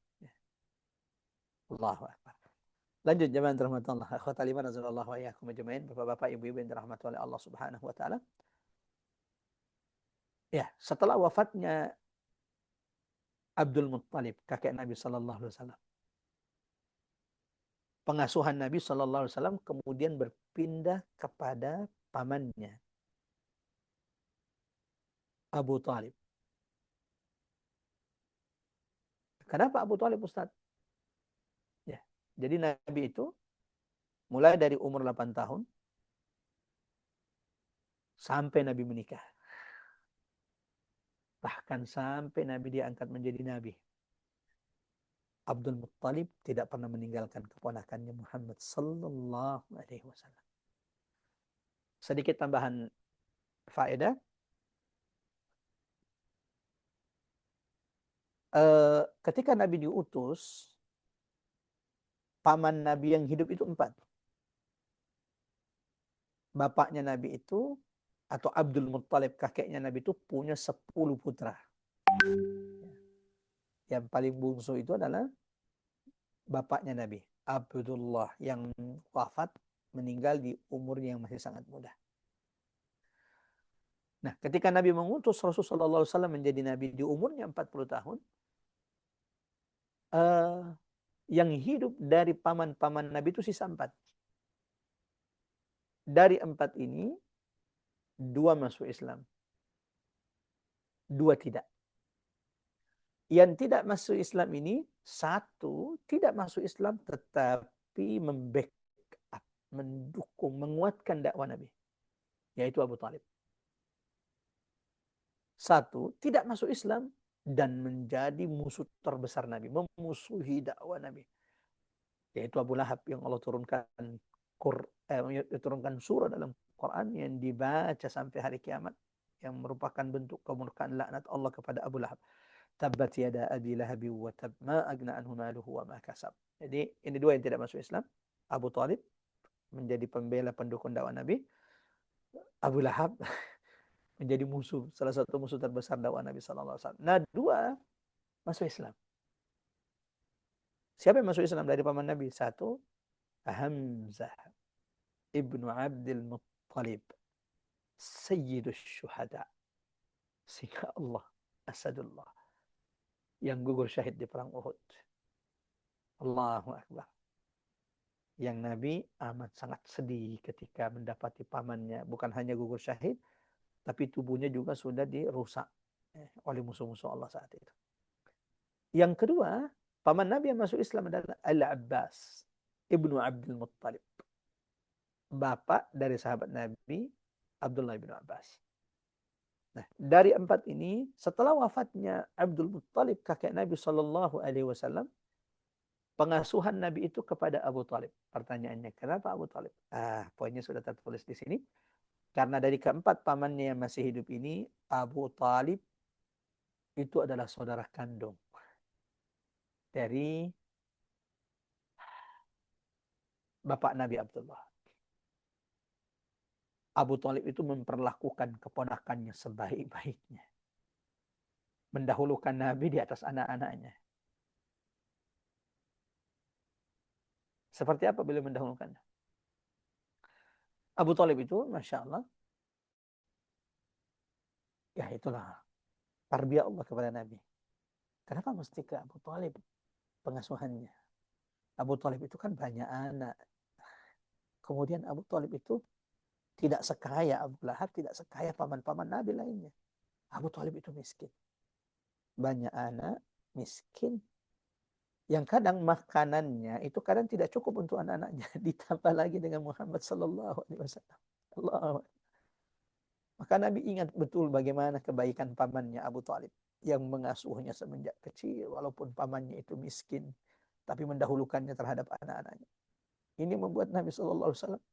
Allahu Akbar. Lanjut jemaah rahmatullah Allah. Akhwat iman azallahu wa iyyakum ajmain. Bapak-bapak, ibu-ibu yang dirahmati oleh Allah Subhanahu wa taala. Ya, setelah wafatnya Abdul Muttalib, kakek Nabi sallallahu alaihi wasallam, pengasuhan Nabi sallallahu alaihi wasallam kemudian berpindah kepada pamannya Abu Talib. Kenapa Abu Talib, Ustaz? Ya, jadi Nabi itu mulai dari umur 8 tahun sampai Nabi menikah. Bahkan sampai Nabi diangkat menjadi Nabi, Abdul Muttalib tidak pernah meninggalkan keponakannya Muhammad sallallahu alaihi wasallam. Sedikit tambahan faedah. Ketika Nabi diutus, paman Nabi yang hidup itu 4. Bapaknya Nabi itu, atau Abdul Muttalib, kakeknya Nabi itu punya 10 putra. Yang paling bungsu itu adalah bapaknya Nabi, Abdullah, yang wafat, meninggal di umurnya yang masih sangat muda. Nah, ketika Nabi mengutus Rasulullah SAW menjadi Nabi di umurnya 40 tahun, yang hidup dari paman-paman Nabi itu sisa 4. Dari 4 ini, 2 masuk Islam, 2 tidak. Yang tidak masuk Islam ini, 1 tidak masuk Islam tetapi membackup, mendukung, menguatkan dakwah Nabi, yaitu Abu Talib. 1 tidak masuk Islam dan menjadi musuh terbesar Nabi, memusuhi dakwah Nabi. Yaitu Abu Lahab yang Allah turunkan surah dalam Quran yang dibaca sampai hari kiamat, yang merupakan bentuk kemurkaan laknat Allah kepada Abu Lahab. Tabbat yada abi lahabi wa tab ma agna anhu maluhu wa ma kasab. Jadi ini dua yang tidak masuk Islam. Abu Talib menjadi pembela pendukung dakwah Nabi. Abu Lahab menjadi musuh, salah satu musuh terbesar dakwah Nabi sallallahu alaihi wasallam. Nah, dua masuk Islam. Siapa yang masuk Islam dari paman Nabi? Satu, Hamzah ibnu Abdul Muttalib, Sayyidus Syuhada. Sehingga Allah, Asadullah, yang gugur syahid di perang Uhud. Allahu Akbar. Yang Nabi amat sangat sedih ketika mendapati pamannya bukan hanya gugur syahid, tapi tubuhnya juga sudah dirusak oleh musuh-musuh Allah saat itu. Yang kedua, paman Nabi yang masuk Islam adalah Al-Abbas ibnu Abdul Muttalib, bapak dari sahabat Nabi Abdullah bin Abbas. Nah, dari empat ini, setelah wafatnya Abdul Muttalib, kakek Nabi Shallallahu Alaihi Wasallam, pengasuhan Nabi itu kepada Abu Talib. Pertanyaannya, kenapa Abu Talib? Poinnya sudah tertulis di sini. Karena dari keempat pamannya yang masih hidup ini, Abu Talib itu adalah saudara kandung dari bapak Nabi Abdullah. Abu Talib itu memperlakukan keponakannya sebaik-baiknya. Mendahulukan Nabi di atas anak-anaknya. Seperti apa beliau mendahulukannya? Abu Talib itu, Masya Allah, ya itulah tarbiyah Allah kepada Nabi. Kenapa mesti ke Abu Talib pengasuhannya? Abu Talib itu kan banyak anak. Kemudian Abu Talib itu tidak sekaya Abu Lahab, tidak sekaya paman-paman Nabi lainnya. Abu Talib itu miskin. Banyak anak, miskin. Yang kadang makanannya itu kadang tidak cukup untuk anak-anaknya. Ditambah lagi dengan Muhammad Sallallahu Alaihi Wasallam. Allah. Maka Nabi ingat betul bagaimana kebaikan pamannya Abu Talib yang mengasuhnya semenjak kecil, walaupun pamannya itu miskin, tapi mendahulukannya terhadap anak-anaknya. Ini membuat Nabi Sallallahu Alaihi Wasallam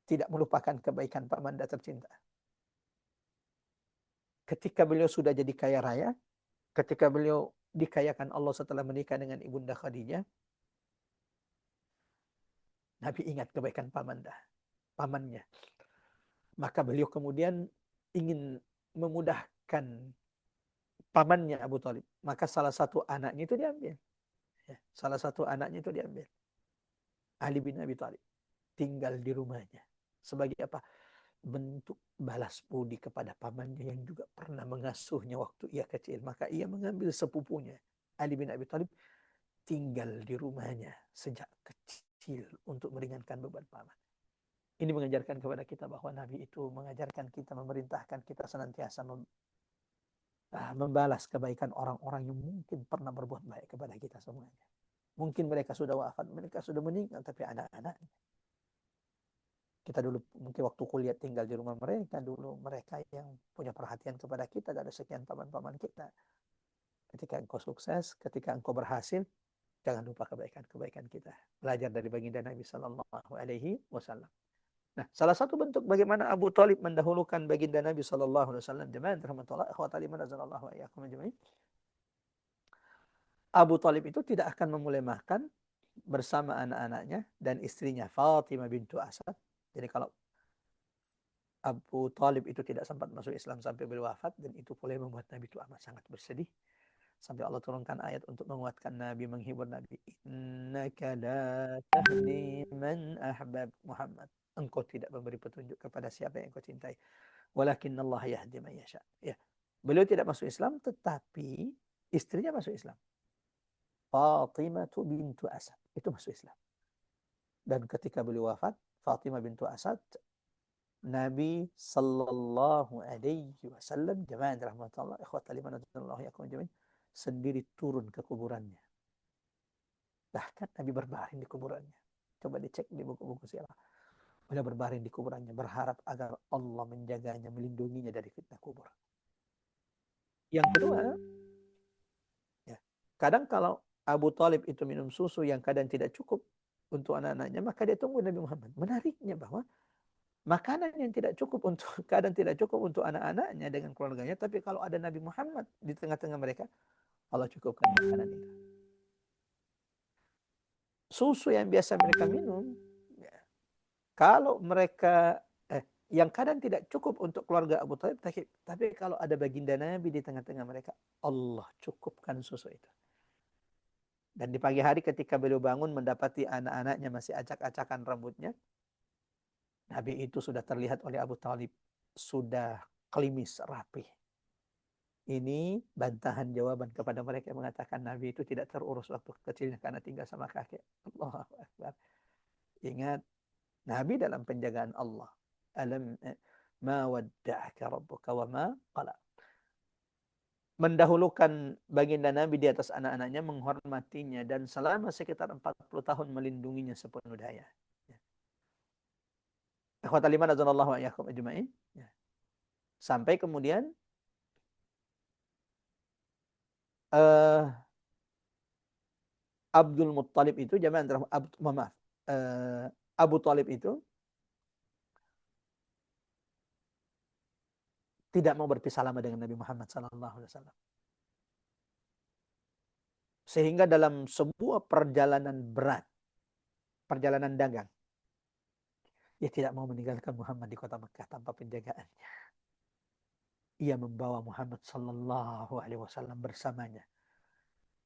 tidak melupakan kebaikan pamanda tercinta. Ketika beliau sudah jadi kaya raya, ketika beliau dikayakan Allah setelah menikah dengan Ibunda Khadijah, Nabi ingat kebaikan pamannya. Maka beliau kemudian ingin memudahkan pamannya Abu Talib. Maka salah satu anaknya itu diambil. Salah satu anaknya itu diambil. Ali bin Abi Thalib. Tinggal di rumahnya. Sebagai apa? Bentuk balas budi kepada pamannya yang juga pernah mengasuhnya waktu ia kecil. Maka ia mengambil sepupunya, Ali bin Abi Thalib, tinggal di rumahnya sejak kecil untuk meringankan beban paman. Ini mengajarkan kepada kita bahwa Nabi itu mengajarkan kita, memerintahkan kita senantiasa membalas kebaikan orang-orang yang mungkin pernah berbuat baik kepada kita semuanya. Mungkin mereka sudah wafat, mereka sudah meninggal, tapi anak-anaknya. Kita dulu mungkin waktu kuliah tinggal di rumah mereka, dulu mereka yang punya perhatian kepada kita dari sekian paman-paman kita. Ketika engkau sukses, ketika engkau berhasil, jangan lupa kebaikan-kebaikan kita. Belajar dari baginda Nabi Sallallahu Alaihi Wasallam. Nah, salah satu bentuk bagaimana Abu Talib mendahulukan baginda Nabi Sallallahu Alaihi Wasallam, jemaah rahmatullah, akhwatali manazzalallahu iyyakum ajma'in. Abu Talib itu tidak akan memulai makan bersama anak-anaknya dan istrinya Fatimah bintu Asad. Jadi kalau Abu Talib itu tidak sempat masuk Islam sampai beliau wafat, dan itu boleh membuat Nabi itu amat sangat bersedih. Sampai Allah turunkan ayat untuk menguatkan Nabi, menghibur Nabi. Innaka la tahdi man ahbab Muhammad. Engkau tidak memberi petunjuk kepada siapa yang engkau cintai. Walakin Allah yahdi man yasha. Ya. Beliau tidak masuk Islam, tetapi istrinya masuk Islam. Fatimah bintu Asad. Itu masuk Islam. Dan ketika beliau wafat, Fatimah bintu Asad, Nabi Sallallahu Alaihi Wasallam, jemaah rahmatullah, ikhwatali manazzalallahu yakum jemaah, sendiri turun ke kuburannya. Bahkan Nabi berbaring di kuburannya. Coba dicek di buku-buku sirah. Beliau berbaring di kuburannya, berharap agar Allah menjaganya, melindunginya dari fitnah kubur. Yang kedua, Kadang kalau Abu Talib itu minum susu yang kadang tidak cukup untuk anak-anaknya, maka dia tunggu Nabi Muhammad. Menariknya bahwa makanan yang tidak cukup untuk kadang tidak cukup untuk anak-anaknya dengan keluarganya, tapi kalau ada Nabi Muhammad di tengah-tengah mereka, Allah cukupkan makanan itu. Susu yang biasa mereka minum, ya, kalau mereka yang kadang tidak cukup untuk keluarga Abu Talib, tapi kalau ada baginda Nabi di tengah-tengah mereka, Allah cukupkan susu itu. Dan di pagi hari ketika beliau bangun mendapati anak-anaknya masih acak-acakan rambutnya, Nabi itu sudah terlihat oleh Abu Talib, sudah klimis, rapi. Ini bantahan jawaban kepada mereka yang mengatakan Nabi itu tidak terurus waktu kecilnya karena tinggal sama kakek. Allahu Akbar. Ingat, Nabi dalam penjagaan Allah. Alam ma wadda'aka rabbuka wa ma qala. Mendahulukan baginda Nabi di atas anak-anaknya, menghormatinya, dan selama sekitar 40 tahun melindunginya sepenuh daya. Ikhwatal iman azanallahu wa iyyakum ajma'in. Sampai kemudian Abdul Muttalib itu, Abu Talib itu tidak mau berpisah lama dengan Nabi Muhammad SAW. Sehingga dalam sebuah perjalanan berat, perjalanan dagang, dia tidak mau meninggalkan Muhammad di kota Mekah tanpa penjagaannya. Ia membawa Muhammad SAW bersamanya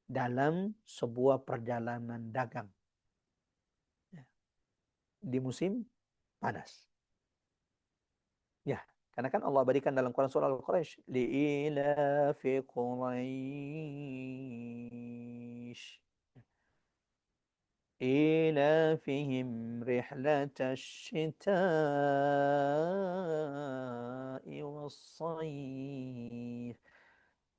dalam sebuah perjalanan dagang di musim panas. Ya, karena kan Allah berikan dalam Quran surah Al-Quraisy, li'ilafi Quraisy إيلافهم رحلة الشتاء والصيف.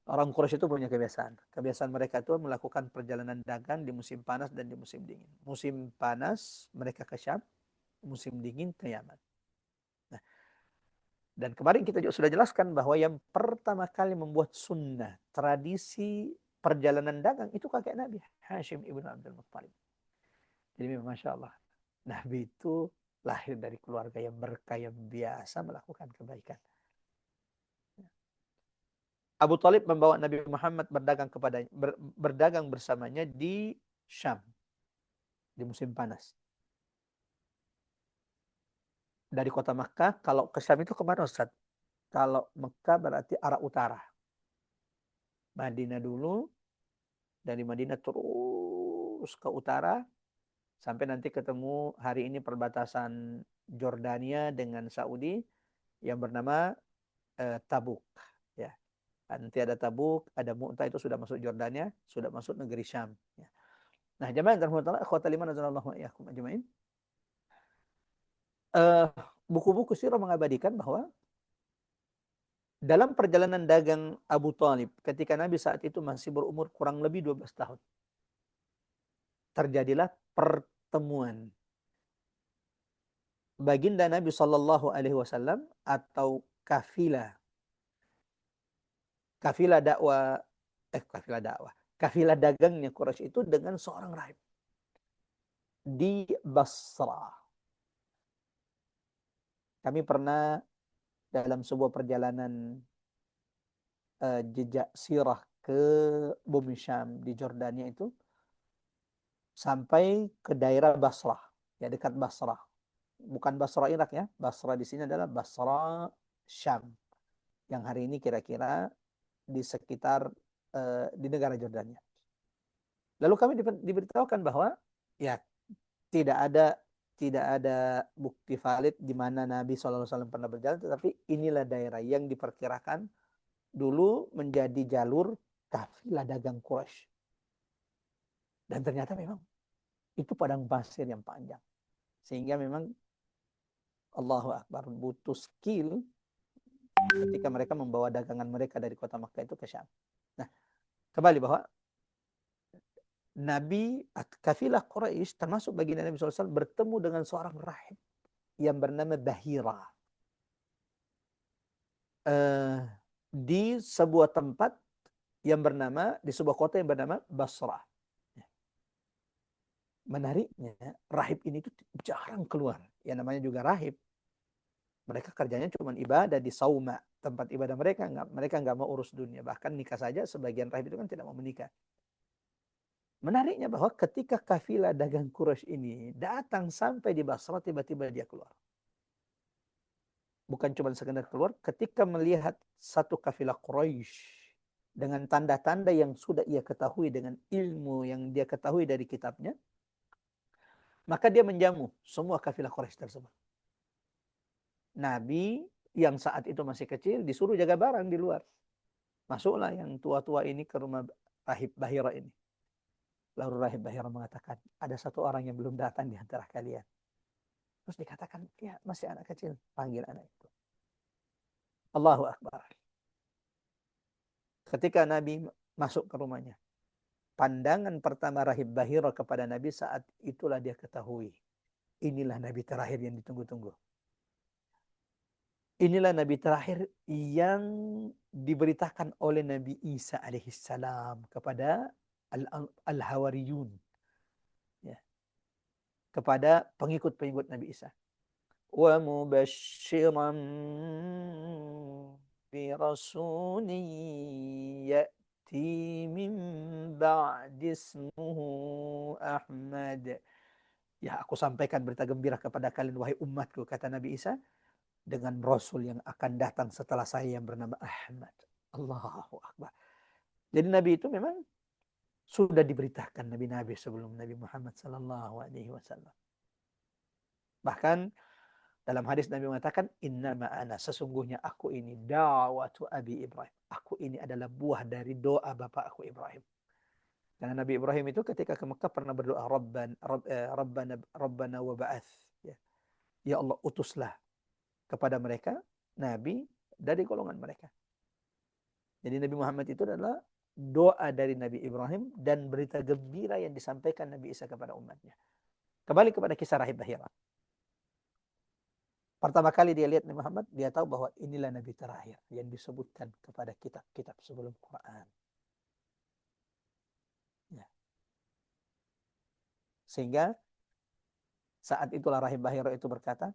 Orang Quraisy itu punya kebiasaan. Kebiasaan mereka itu melakukan perjalanan dagang di musim panas dan di musim dingin. Musim panas mereka ke Syam, musim dingin ke Yaman. Nah, dan kemarin kita juga sudah jelaskan bahwa yang pertama kali membuat sunnah, tradisi perjalanan dagang itu kakek Nabi, Hashim ibn Abdul Muttalib. Jadi memang Masya Allah, Nabi itu lahir dari keluarga yang berkah, yang biasa melakukan kebaikan. Abu Talib membawa Nabi Muhammad berdagang bersamanya di Syam di musim panas. Dari kota Makkah, kalau ke Syam itu kemana Ustaz? Kalau Mekah berarti arah utara. Madinah dulu, dari Madinah terus ke utara, sampai nanti ketemu hari ini perbatasan Jordania dengan Saudi yang bernama Tabuk. Ya. Nanti ada Tabuk, ada Mu'tah, itu sudah masuk Jordania, sudah masuk negeri Syam. Ya. Nah, jemaah yang dirahmati Allah, ikhwatal iman azanallahu wa iyyakum ajmain. Buku-buku sirah mengabadikan bahwa dalam perjalanan dagang Abu Talib, ketika Nabi saat itu masih berumur kurang lebih 12 tahun, terjadilah pertemuan baginda Nabi Shallallahu Alaihi Wasallam atau kafilah dagangnya Quraisy itu dengan seorang rahib di Basra. Kami pernah dalam sebuah perjalanan jejak sirah ke bumi Syam di Jordania itu sampai ke daerah Basrah, ya dekat Basrah. Bukan Basrah Irak ya, Basrah di sini adalah Basrah Syam yang hari ini kira-kira di sekitar di negara Jordania. Lalu kami diberitahukan bahwa ya tidak ada bukti valid di mana Nabi SAW pernah berjalan, tetapi inilah daerah yang diperkirakan dulu menjadi jalur kafilah dagang Quraisy. Dan ternyata memang itu padang pasir yang panjang. Sehingga memang Allahu Akbar, butuh skill ketika mereka membawa dagangan mereka dari kota Makkah itu ke Syam. Nah, kembali bahwa Nabi, kafilah Quraisy termasuk baginda Nabi SAW bertemu dengan seorang rahib yang bernama Bahira. Di sebuah tempat yang bernama di sebuah kota yang bernama Basrah. Menariknya, rahib ini tuh jarang keluar. Yang namanya juga rahib. Mereka kerjanya cuma ibadah di sauma, tempat ibadah mereka. Mereka nggak mau urus dunia. Bahkan nikah saja, sebagian rahib itu kan tidak mau menikah. Menariknya bahwa ketika kafilah dagang Quraisy ini datang sampai di Basrah, tiba-tiba dia keluar. Bukan cuma sekedar keluar, ketika melihat satu kafilah Quraisy dengan tanda-tanda yang sudah ia ketahui, dengan ilmu yang dia ketahui dari kitabnya, maka dia menjamu semua kafilah Quraisy tersebut. Nabi yang saat itu masih kecil disuruh jaga barang di luar. Masuklah yang tua-tua ini ke rumah Rahib Bahira ini. Lalu Rahib Bahira mengatakan, ada satu orang yang belum datang di antara kalian. Terus dikatakan, ya masih anak kecil. Panggil anak itu. Allahu Akbar. Ketika Nabi masuk ke rumahnya, pandangan pertama Rahib Bahira kepada Nabi saat itulah dia ketahui. Inilah Nabi terakhir yang ditunggu-tunggu. Inilah Nabi terakhir yang diberitakan oleh Nabi Isa alaihissalam kepada Al-Hawariyun. Ya. Kepada pengikut-pengikut Nabi Isa. Wa mubashiran bi rasulin ya'ti min ba'di ismuhu Ahmad. Ya, aku sampaikan berita gembira kepada kalian wahai umatku, kata Nabi Isa, dengan Rasul yang akan datang setelah saya yang bernama Ahmad. Allahu Akbar. Jadi Nabi itu memang sudah diberitakan Nabi-Nabi sebelum Nabi Muhammad Sallallahu Alaihi Wasallam. Bahkan dalam hadis Nabi mengatakan, Innama ana, sesungguhnya aku ini da'watu Abi Ibrahim. Aku ini adalah buah dari doa bapak aku Ibrahim. Karena Nabi Ibrahim itu ketika ke Mekah pernah berdoa, Rabbana wa ba'ath. Ya Allah, utuslah kepada mereka Nabi dari golongan mereka. Jadi Nabi Muhammad itu adalah doa dari Nabi Ibrahim dan berita gembira yang disampaikan Nabi Isa kepada umatnya. Kembali kepada kisah Rahib Bahira. Pertama kali dia lihat Nabi Muhammad, dia tahu bahwa inilah Nabi terakhir yang disebutkan kepada kitab-kitab sebelum Quran. Ya. Sehingga saat itulah Rahib Bahira itu berkata,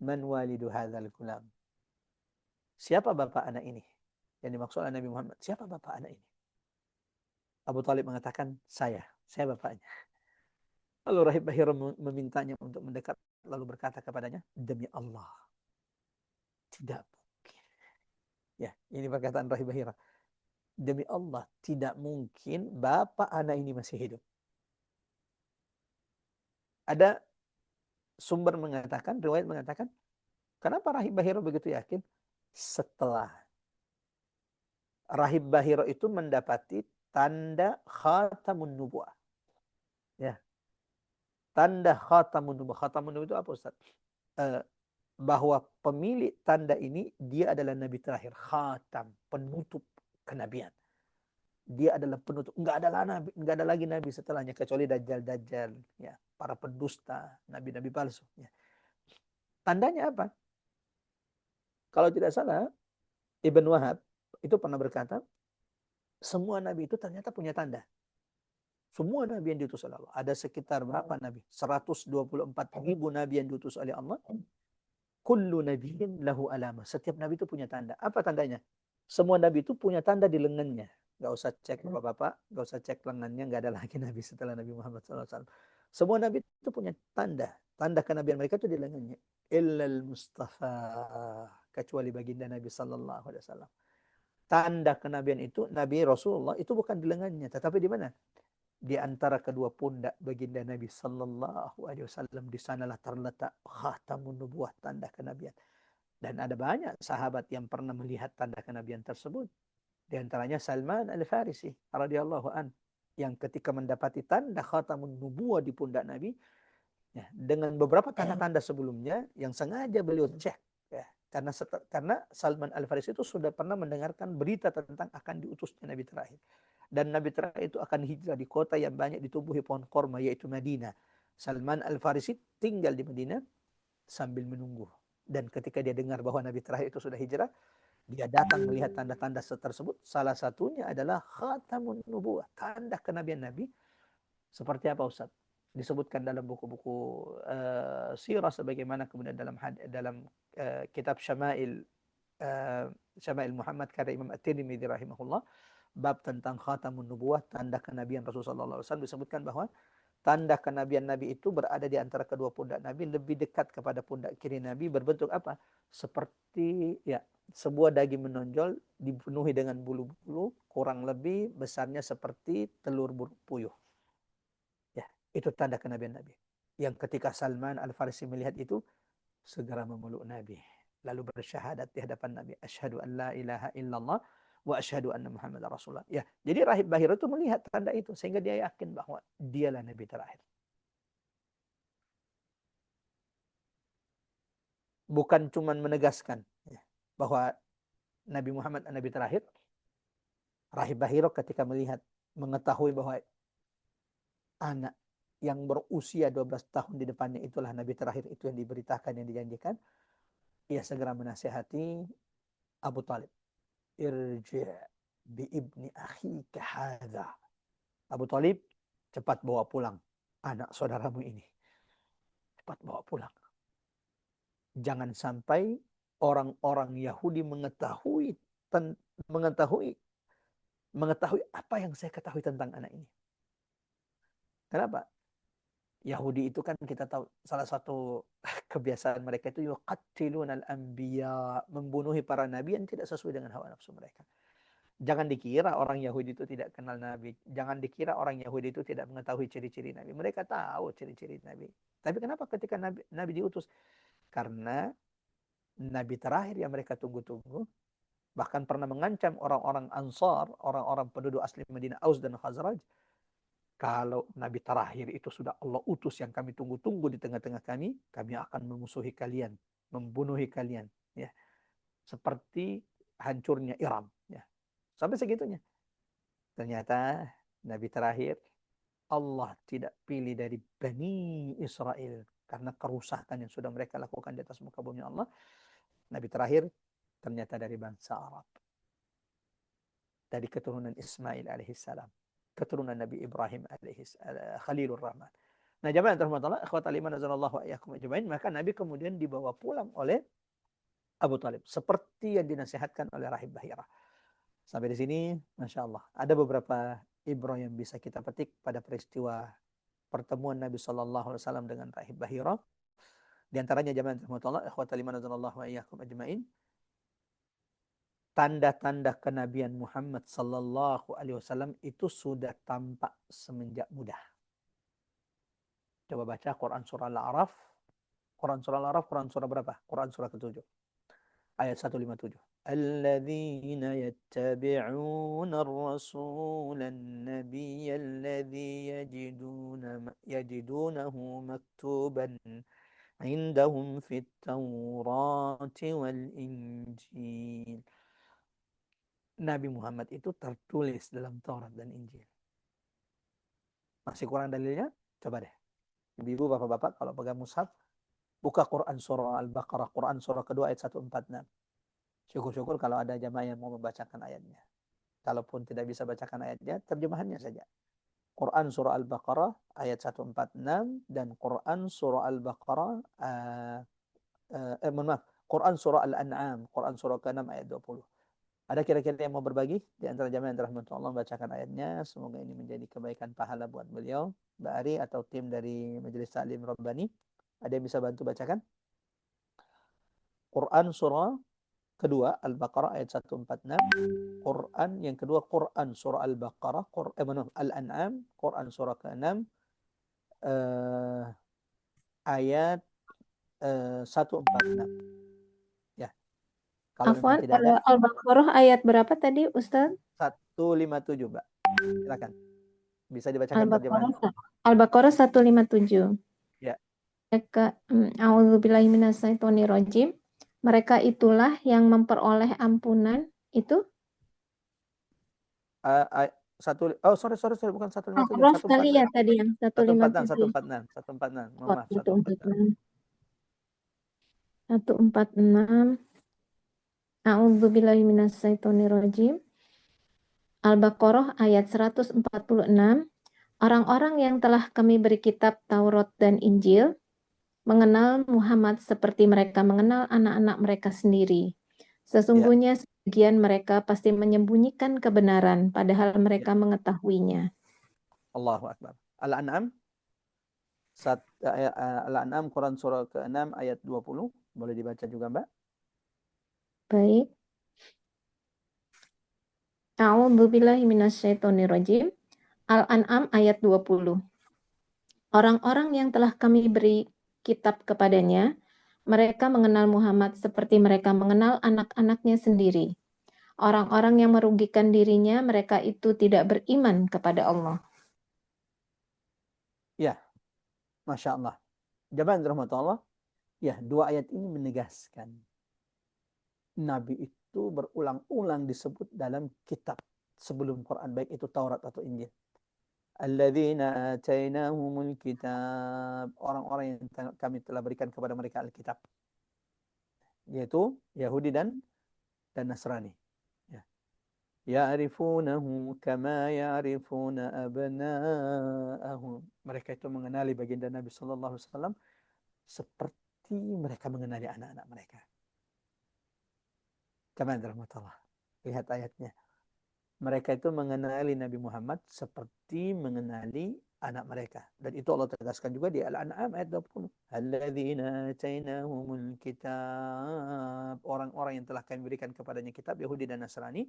Man walidu hadzal gulam. Siapa bapak anak ini? Yang dimaksud oleh Nabi Muhammad, siapa bapak anak ini? Abu Talib mengatakan, saya bapaknya. Lalu Rahib Bahira memintanya untuk mendekat, lalu berkata kepadanya, demi Allah, tidak mungkin. Ya, ini perkataan Rahib Bahira. Demi Allah, tidak mungkin bapak anak ini masih hidup. Ada sumber mengatakan, riwayat mengatakan, kenapa Rahib Bahira begitu yakin? Setelah Rahib Bahira itu mendapati tanda khatamun nubuah. Ya. Tanda khatamun nubuah. Khatamun nubuah itu apa, Ustaz? Bahwa pemilik tanda ini dia adalah nabi terakhir, khatam, penutup kenabian. Dia adalah penutup, enggak ada lagi nabi setelahnya kecuali dajjal, ya, para pendusta, nabi-nabi palsu, ya. Tandanya apa? Kalau tidak salah, Ibn Wahab itu pernah berkata, semua nabi itu ternyata punya tanda. Semua nabi yang diutus oleh Allah. Ada sekitar berapa nabi? 124.000 nabi yang diutus oleh Allah. Kullu nabiyyin lahu alama. Setiap nabi itu punya tanda. Apa tandanya? Semua nabi itu punya tanda di lengannya. Gak usah cek bapak-bapak, gak usah cek lengannya, gak ada lagi nabi setelah Nabi Muhammad SAW. Semua nabi itu punya tanda. Tanda kenabian mereka itu di lengannya. Illal Mustafa. Kecuali baginda Nabi SAW. Tanda kenabian itu, Nabi Rasulullah itu bukan di lengannya, tetapi di mana? Di antara kedua pundak baginda Nabi Sallallahu Alaihi Wasallam. Di sanalah terletak khatamun nubuwah, tanda kenabian. Dan ada banyak sahabat yang pernah melihat tanda kenabian tersebut. Di antaranya Salman Al-Farisi radhiyallahu an, yang ketika mendapati tanda khatamun nubuwah di pundak Nabi, ya, dengan beberapa tanda-tanda sebelumnya yang sengaja beliau cek, ya, karena Salman Al-Farisi itu sudah pernah mendengarkan berita tentang akan diutusnya Nabi terakhir. Dan Nabi terakhir itu akan hijrah di kota yang banyak ditumbuhi pohon korma, yaitu Madinah. Salman Al-Farisi tinggal di Madinah sambil menunggu. Dan ketika dia dengar bahwa Nabi terakhir itu sudah hijrah, Dia datang melihat tanda-tanda tersebut. Salah satunya adalah khatamun nubuwah, tanda kenabian Nabi. Seperti apa Ustaz? Disebutkan dalam buku-buku sirah, sebagaimana kemudian dalam kitab Syama'il Muhammad karya Imam At-Tirmidzi rahimahullah, bab tentang khatamun nubuwah, tanda kenabian Rasulullah SAW, disebutkan bahwa tanda kenabian Nabi itu berada di antara kedua pundak Nabi, lebih dekat kepada pundak kiri Nabi, berbentuk apa? Seperti ya sebuah daging menonjol dipenuhi dengan bulu-bulu, kurang lebih besarnya seperti telur burung puyuh. Ya, itu tanda kenabian Nabi. Yang ketika Salman Al-Farisi melihat itu, segera memeluk Nabi. Lalu bersyahadat di hadapan Nabi. Asyhadu an la ilaha illallah wa asyhadu anna Muhammad Rasulullah. Ya, jadi Rahib Bahira itu melihat tanda itu, sehingga dia yakin bahwa dialah Nabi terakhir. Bukan cuma menegaskan ya, bahwa Nabi Muhammad Nabi terakhir. Rahib Bahira ketika mengetahui bahwa anak yang berusia 12 tahun di depannya itulah Nabi terakhir, itu yang diberitakan, yang dijanjikan, ia segera menasihati Abu Talib. Irji' bi ibni akhika hadha. Abu Talib, cepat bawa pulang anak saudaramu ini. Cepat bawa pulang. Jangan sampai orang-orang Yahudi mengetahui apa yang saya ketahui tentang anak ini. Kenapa? Yahudi itu kan kita tahu salah satu kebiasaan mereka itu yuqattilunal anbiya, membunuhi para nabi yang tidak sesuai dengan hawa nafsu mereka. Jangan dikira orang Yahudi itu tidak kenal Nabi. Jangan dikira orang Yahudi itu tidak mengetahui ciri-ciri Nabi. Mereka tahu ciri-ciri Nabi. Tapi kenapa ketika Nabi diutus? Karena Nabi terakhir yang mereka tunggu-tunggu, bahkan pernah mengancam orang-orang Ansar, orang-orang penduduk asli Madinah, Aus dan Khazraj, kalau Nabi terakhir itu sudah Allah utus yang kami tunggu-tunggu di tengah-tengah kami akan memusuhi kalian, membunuhi kalian. Ya. Seperti hancurnya Iram. Ya. Sampai segitunya. Ternyata Nabi terakhir Allah tidak pilih dari Bani Israel karena kerusakan yang sudah mereka lakukan di atas muka bumi Allah. Nabi terakhir ternyata dari bangsa Arab. Dari keturunan Ismail alaihissalam. Keturunan Nabi Ibrahim Khalilur Rahman. Nah, jamaah yang terhormat, ikhwatal iman azanallahu wa iyyakum ajmain, maka Nabi kemudian dibawa pulang oleh Abu Talib seperti yang dinasihatkan oleh Rahib Bahira. Sampai di sini, Masya Allah. Ada beberapa ibrah yang bisa kita petik pada peristiwa pertemuan Nabi SAW dengan Rahib Bahira. Di antaranya jamaah rahmatullah, ikhwatal iman azanallahu wa iyyakum ajmain. Tanda-tanda kenabian Muhammad SAW itu sudah tampak semenjak muda. Coba baca Quran surah Al-A'raf. Quran surah Al-A'raf, Quran surah berapa? Quran surah ke-7. Ayat 157. الذين يتبعون الرسول النبي الذي يجدونه مكتوبا عندهم في التوراة والإنجيل. Nabi Muhammad itu tertulis dalam Taurat dan Injil. Masih kurang dalilnya? Coba deh. Ibu, bapak-bapak, kalau pegang mushaf, buka Quran surah Al-Baqarah, Quran surah kedua ayat 146. Syukur-syukur kalau ada jamaah yang mau membacakan ayatnya. Kalaupun tidak bisa bacakan ayatnya, terjemahannya saja. Quran surah Al-Baqarah ayat 146 dan Quran surah Al-Baqarah Quran surah Al-An'am, Quran surah ke-6 ayat 20. Ada kira-kira yang mau berbagi di antara jamaah yang dirahmati Allah, bacakan ayatnya. Semoga ini menjadi kebaikan pahala buat beliau, Mbak Ari atau tim dari Majelis Ta'lim Rabbani. Ada yang bisa bantu bacakan? Quran surah kedua Al-Baqarah ayat 146. Quran yang kedua Quran surah Al-Baqarah, Al-An'am, Quran surah ke-6 ayat 146. Ya. Kalau memang Afwan, tidak ada, Al-Baqarah ayat berapa tadi, Ustaz? 157, Mbak. Silakan. Bisa dibacakan terjemahan. Al-Baqarah 157. Ya. A'udzubillahi minasyaitonirrajim. Mereka itulah yang memperoleh ampunan itu. Sorry, bukan 157, Al-Baqarah kali ya tadi yang 157. 146. Oh, Maaf, 146. 146. A'udzubillahi minasyaitonirrajim. Al-Baqarah ayat 146. Orang-orang yang telah kami beri kitab Taurat dan Injil mengenal Muhammad seperti mereka mengenal anak-anak mereka sendiri. Ya, Sesungguhnya sebagian mereka pasti menyembunyikan kebenaran, padahal ya. mereka mengetahuinya. Allahu Akbar. Al-An'am Al-An'am Quran surah ke-6 ayat 20. Boleh dibaca juga, Mbak? Baik. A'udzubillahi minasyaitonirrajim. Al-An'am ayat 20. Orang-orang yang telah kami beri kitab kepadanya, mereka mengenal Muhammad seperti mereka mengenal anak-anaknya sendiri. Orang-orang yang merugikan dirinya, mereka itu tidak beriman kepada Allah. Ya, Masya Allah. Jamaah rahmatullah. Ya, dua ayat ini menegaskan Nabi itu berulang-ulang disebut dalam kitab sebelum Quran, baik itu Taurat atau Injil. Alladzina atainahumul kitab. Orang-orang yang kami telah berikan kepada mereka Alkitab. Yaitu Yahudi dan Nasrani. Ya. Ya'rifunahu kama ya'rifuna abna'ahum. Mereka itu mengenali baginda Nabi sallallahu alaihi wasallam seperti mereka mengenali anak-anak mereka. Kama rahmatullah. Lihat ayatnya. Mereka itu mengenali Nabi Muhammad seperti mengenali anak mereka. Dan itu Allah tegaskan juga di Al-An'am ayat 20. Alladzina atainahumul kitab. Orang-orang yang telah kami berikan kepadanya kitab Yahudi dan Nasrani.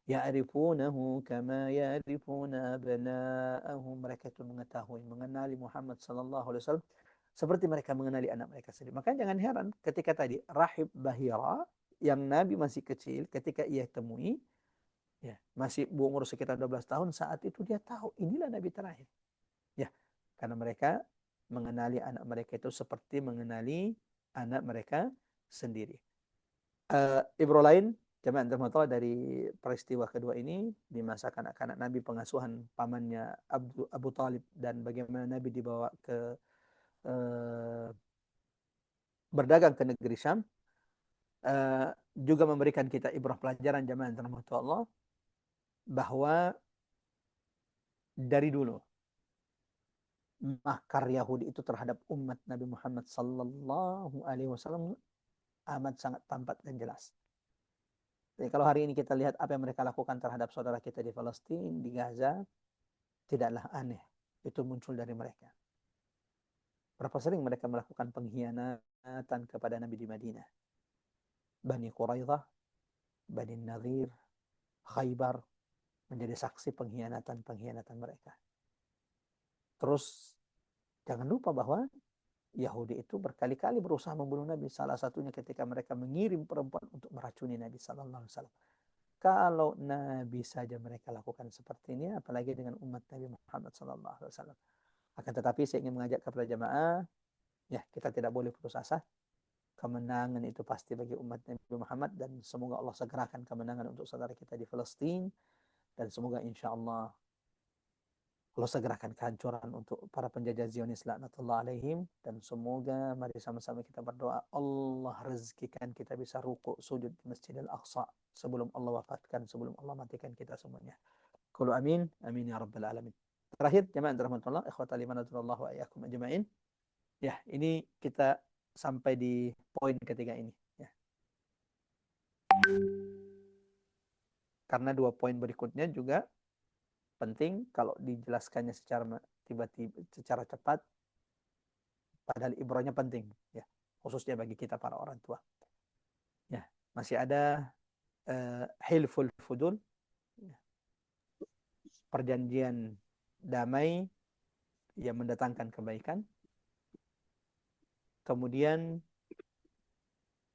Ya'rifunahu kama ya'rifuna abna'ahum. Mereka itu mengetahui, mengenali Muhammad sallallahu alaihi wasallam seperti mereka mengenali anak mereka sendiri. Makanya jangan heran ketika tadi Rahib Bahira yang Nabi masih kecil ketika ia temui, ya, masih berumur sekitar 12 tahun, saat itu dia tahu inilah Nabi terakhir. Ya, karena mereka mengenali anak mereka itu seperti mengenali anak mereka sendiri. Ibro lain, jemaah rahmatullah, dari peristiwa kedua ini di masa kanak-kanak Nabi, pengasuhan pamannya Abu Talib, dan bagaimana Nabi dibawa ke berdagang ke negeri Syam, juga memberikan kita ibrah pelajaran jemaah rahmatullah bahwa dari dulu makar Yahudi itu terhadap umat Nabi Muhammad sallallahu alaihi wasallam amat sangat tampak dan jelas. Jadi kalau hari ini kita lihat apa yang mereka lakukan terhadap saudara kita di Palestina, di Gaza, tidaklah aneh itu muncul dari mereka. Berapa sering mereka melakukan pengkhianatan kepada Nabi di Madinah. Bani Quraidah, Bani Nadir, Khaybar menjadi saksi pengkhianatan mereka. Terus jangan lupa bahwa Yahudi itu berkali-kali berusaha membunuh Nabi. Salah satunya ketika mereka mengirim perempuan untuk meracuni Nabi sallallahu alaihi wasallam. Kalau Nabi saja mereka lakukan seperti ini, apalagi dengan umat Nabi Muhammad sallallahu alaihi wasallam. Akan tetapi saya ingin mengajak kepada jamaah, ya, kita tidak boleh putus asa. Kemenangan itu pasti bagi umat Nabi Muhammad, dan semoga Allah segerakan kemenangan untuk saudara kita di Palestina, dan semoga insya Allah Allah segerakan kehancuran untuk para penjajah Zionis laknatullah alaihim. Dan semoga mari sama-sama kita berdoa Allah rezekikan kita bisa rukuk sujud di Masjidil Aqsa sebelum Allah wafatkan, sebelum Allah matikan kita semuanya. Qulu amin, amin ya rabbal alamin. Terakhir jemaah rahmatullah, ikhwatal iman wa iyyakum ajmain. Ya, ini kita sampai di poin ketiga ini, ya. Karena dua poin berikutnya juga penting kalau dijelaskannya secara tiba-tiba, secara cepat, padahal ibrahnya penting, ya, khususnya bagi kita para orang tua. Ya, masih ada hilful fudul, ya, perjanjian damai yang mendatangkan kebaikan. Kemudian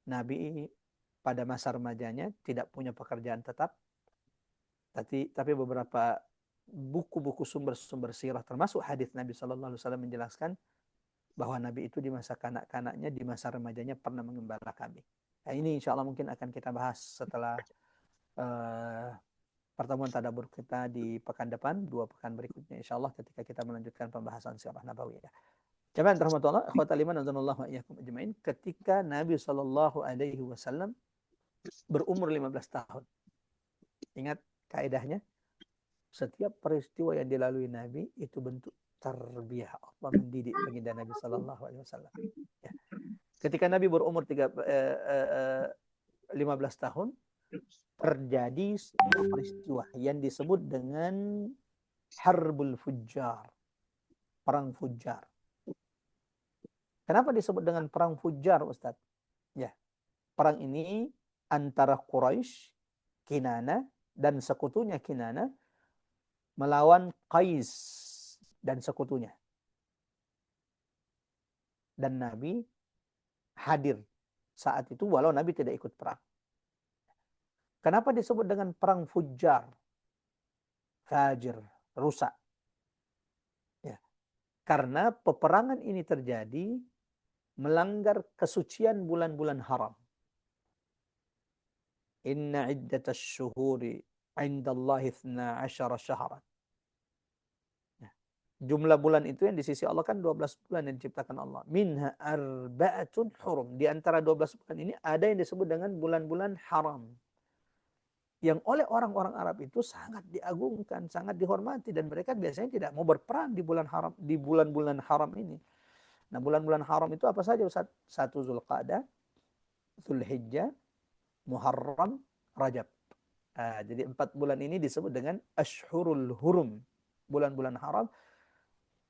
Nabi pada masa remajanya tidak punya pekerjaan tetap, tapi beberapa buku-buku sumber-sumber sirah termasuk hadis Nabi Shallallahu Alaihi Wasallam menjelaskan bahwa Nabi itu di masa kanak-kanaknya, di masa remajanya pernah mengembala kambing. Nah, ini insya Allah mungkin akan kita bahas setelah pertemuan tadabbur kita di pekan depan, 2 pekan berikutnya insya Allah, ketika kita melanjutkan pembahasan sirah nabawiyah. Jemaah rahmatullah, ikhwatal iman azanallahu wa iyyakum ajmain. Ketika Nabi Shallallahu Alaihi Wasallam berumur 15 tahun. Ingat kaidahnya, setiap peristiwa yang dilalui Nabi itu bentuk tarbiyah. Allah mendidik baginda Nabi sallallahu alaihi wasallam. Ya. Ketika Nabi berumur 15 tahun, terjadi sebuah peristiwa yang disebut dengan Harbul Fujjar, perang Fujjar. Kenapa disebut dengan perang Fujjar, Ustaz? Ya, perang ini antara Quraisy, Kinana, dan sekutunya Kinana melawan Qais dan sekutunya. Dan Nabi hadir saat itu walau Nabi tidak ikut perang. Kenapa disebut dengan perang Fujjar? Fajir, rusak. Ya. Karena peperangan ini terjadi melanggar kesucian bulan-bulan haram. Inna iddatas syuhuri indallahi 12 syahran. Jumlah bulan itu yang di sisi Allah kan 12 bulan yang diciptakan Allah. Minha arba'atun hurum. Di antara 12 bulan ini ada yang disebut dengan bulan-bulan haram. Yang oleh orang-orang Arab itu sangat diagungkan, sangat dihormati. Dan mereka biasanya tidak mau berperang di bulan haram, di bulan-bulan haram ini. Nah, bulan-bulan haram itu apa saja, Ustaz? 1 Zulqa'dah, Zulhijjah, Muharram, Rajab. Nah, jadi 4 bulan ini disebut dengan Ashhurul Hurum. Bulan-bulan haram.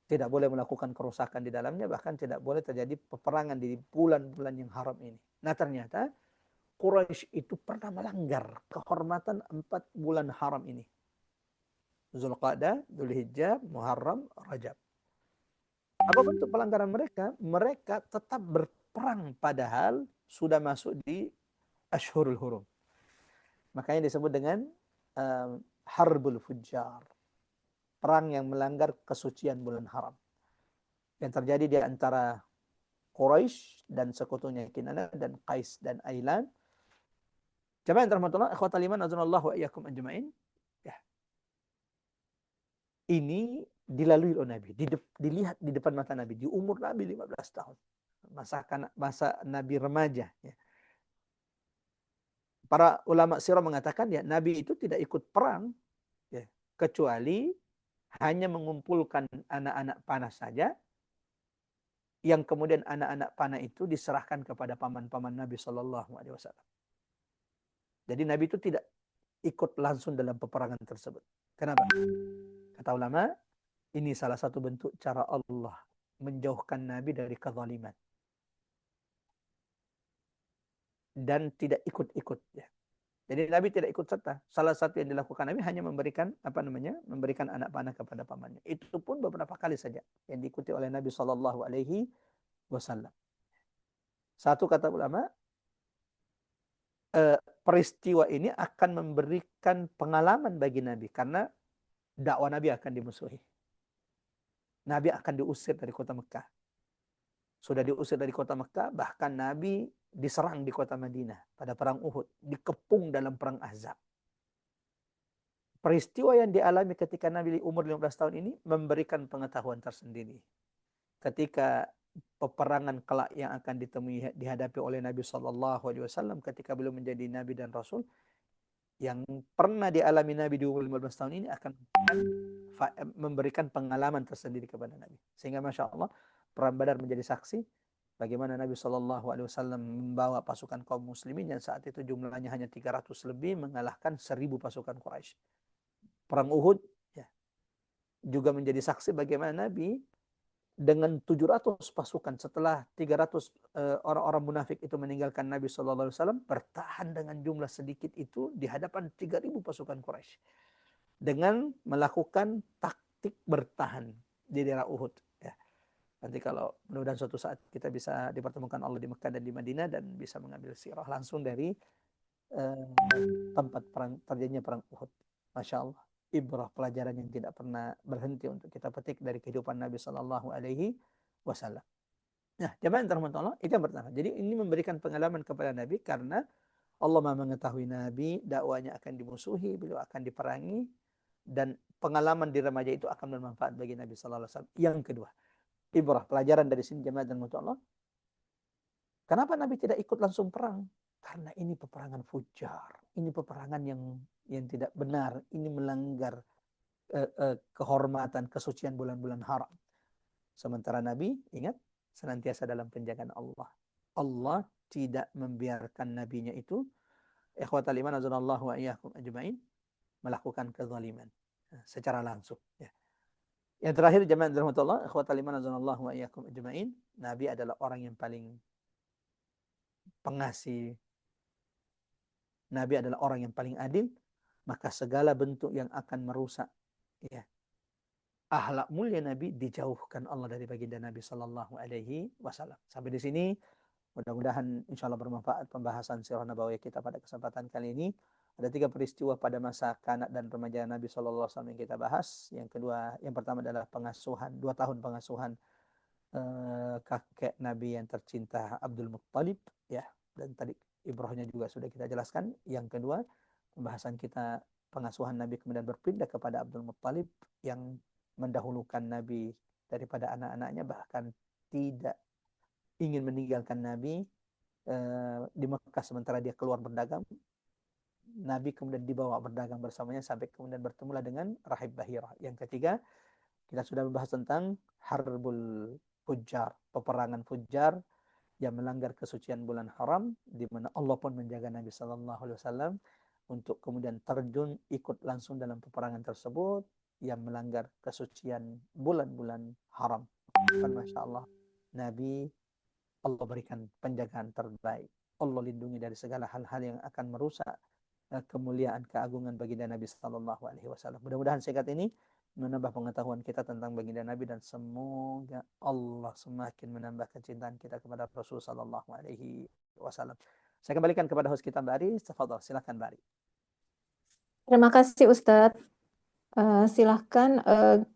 Tidak boleh melakukan kerusakan di dalamnya, bahkan tidak boleh terjadi peperangan di bulan-bulan yang haram ini. Nah, ternyata Quraisy itu pernah melanggar kehormatan 4 bulan haram ini. Zulqa'dah, Dzulhijjah, Muharram, Rajab. Apa bentuk pelanggaran mereka? Mereka tetap berperang padahal sudah masuk di Ashhurul Hurum. Makanya disebut dengan Harbul Fujjar. Perang yang melanggar kesucian bulan haram. Yang terjadi di antara Quraisy dan sekutunya Kinana dan Qais dan Ailan. Jamaah yang terhormat, ikhwatal iman azanallahu wa iyyakum ajmain. Ya. Ini dilalui oleh Nabi, dilihat di depan mata Nabi di umur Nabi 15 tahun. Masa Nabi remaja, ya. Para ulama sirah mengatakan ya Nabi itu tidak ikut perang, ya, kecuali hanya mengumpulkan anak-anak panah saja, yang kemudian anak-anak panah itu diserahkan kepada paman-paman Nabi Shallallahu Alaihi Wasallam. Jadi Nabi itu tidak ikut langsung dalam peperangan tersebut. Kenapa? Kata ulama, ini salah satu bentuk cara Allah menjauhkan Nabi dari kezaliman dan tidak ikut-ikut. Ya. Jadi Nabi tidak ikut serta. Salah satu yang dilakukan Nabi hanya memberikan memberikan anak panah kepada pamannya. Itu pun beberapa kali saja yang diikuti oleh Nabi Shallallahu Alaihi Wasallam. Satu kata ulama, peristiwa ini akan memberikan pengalaman bagi Nabi karena dakwah Nabi akan dimusuhi. Nabi akan diusir dari kota Mekah. Sudah diusir dari kota Mekah, bahkan Nabi diserang di kota Madinah pada perang Uhud, dikepung dalam perang Ahzab. Peristiwa yang dialami ketika Nabi umur 15 tahun ini memberikan pengetahuan tersendiri. Ketika peperangan kelak yang akan dihadapi oleh Nabi SAW ketika beliau menjadi Nabi dan Rasul, yang pernah dialami Nabi di umur 15 tahun ini akan memberikan pengalaman tersendiri kepada Nabi. Sehingga Masya Allah, Perang Badar menjadi saksi bagaimana Nabi SAW membawa pasukan kaum muslimin yang saat itu jumlahnya hanya 300 lebih mengalahkan 1000 pasukan Quraisy. Perang Uhud ya, juga menjadi saksi bagaimana Nabi dengan 700 pasukan setelah 300 orang-orang munafik itu meninggalkan Nabi SAW bertahan dengan jumlah sedikit itu di hadapan 3000 pasukan Quraisy dengan melakukan taktik bertahan di daerah Uhud. Ya. Nanti kalau mudah-mudahan suatu saat kita bisa dipertemukan Allah di Mekah dan di Madinah dan bisa mengambil sirah langsung dari tempat terjadinya perang Uhud. Masya Allah. Ibrah, pelajaran yang tidak pernah berhenti untuk kita petik dari kehidupan Nabi Sallallahu Alaihi Wasallam. Nah, jemaah yang terhormat Allah, itu yang pertama. Jadi ini memberikan pengalaman kepada Nabi karena Allah Maha mengetahui Nabi, dakwanya akan dimusuhi, beliau akan diperangi, dan pengalaman di remaja itu akan bermanfaat bagi Nabi Sallallahu Alaihi Wasallam. Yang kedua, ibrah, pelajaran dari sini jemaah dan terhormat Allah. Kenapa Nabi tidak ikut langsung perang? Karena ini peperangan fujar, ini peperangan yang tidak benar, ini melanggar kehormatan, kesucian bulan-bulan haram. Sementara Nabi, ingat, senantiasa dalam penjagaan Allah. Allah tidak membiarkan nabinya itu, ikhwatal iman azanallahu wa iyyakum ajma'in, melakukan kezaliman secara langsung. Ya. Yang terakhir, jamaah dirahmatullah, ikhwatal iman azanallahu wa iyyakum ajma'in, Nabi adalah orang yang paling pengasih. Nabi adalah orang yang paling adil, maka segala bentuk yang akan merusak ya akhlak mulia Nabi dijauhkan Allah dari baginda Nabi Sallallahu Alaihi Wasallam. Sampai di sini, mudah-mudahan insya Allah bermanfaat pembahasan sirah nabawiyah kita pada kesempatan kali ini. Ada 3 peristiwa pada masa kanak dan remaja Nabi Sallallahu Alaihi Wasallam yang kita bahas. Yang kedua, yang pertama adalah pengasuhan, 2 tahun pengasuhan kakek Nabi yang tercinta Abdul Muttalib, ya. Dan tadi ibrahnya juga sudah kita jelaskan. Yang kedua, pembahasan kita pengasuhan Nabi kemudian berpindah kepada Abdul Muttalib yang mendahulukan Nabi daripada anak-anaknya, bahkan tidak ingin meninggalkan Nabi di Mekah sementara dia keluar berdagang. Nabi kemudian dibawa berdagang bersamanya sampai kemudian bertemulah dengan Rahib Bahira. Yang ketiga, kita sudah membahas tentang Harbul Fujjar, peperangan Fujjar yang melanggar kesucian bulan haram, di mana Allah pun menjaga Nabi Sallallahu Alaihi Wasallam untuk kemudian terjun ikut langsung dalam peperangan tersebut yang melanggar kesucian bulan-bulan haram. Kan Masya Allah, Nabi Allah berikan penjagaan terbaik. Allah lindungi dari segala hal-hal yang akan merusak kemuliaan, keagungan baginda Nabi Sallallahu Alaihi Wasallam. Mudah-mudahan singkat ini menambah pengetahuan kita tentang baginda Nabi, dan semoga Allah semakin menambah kecintaan kita kepada Rasul Sallallahu Alaihi Wasallam. Saya kembalikan kepada host kita Mbak Ari. Tafadhol, silakan Mbak Ari. Terima kasih Ustadz. Silahkan,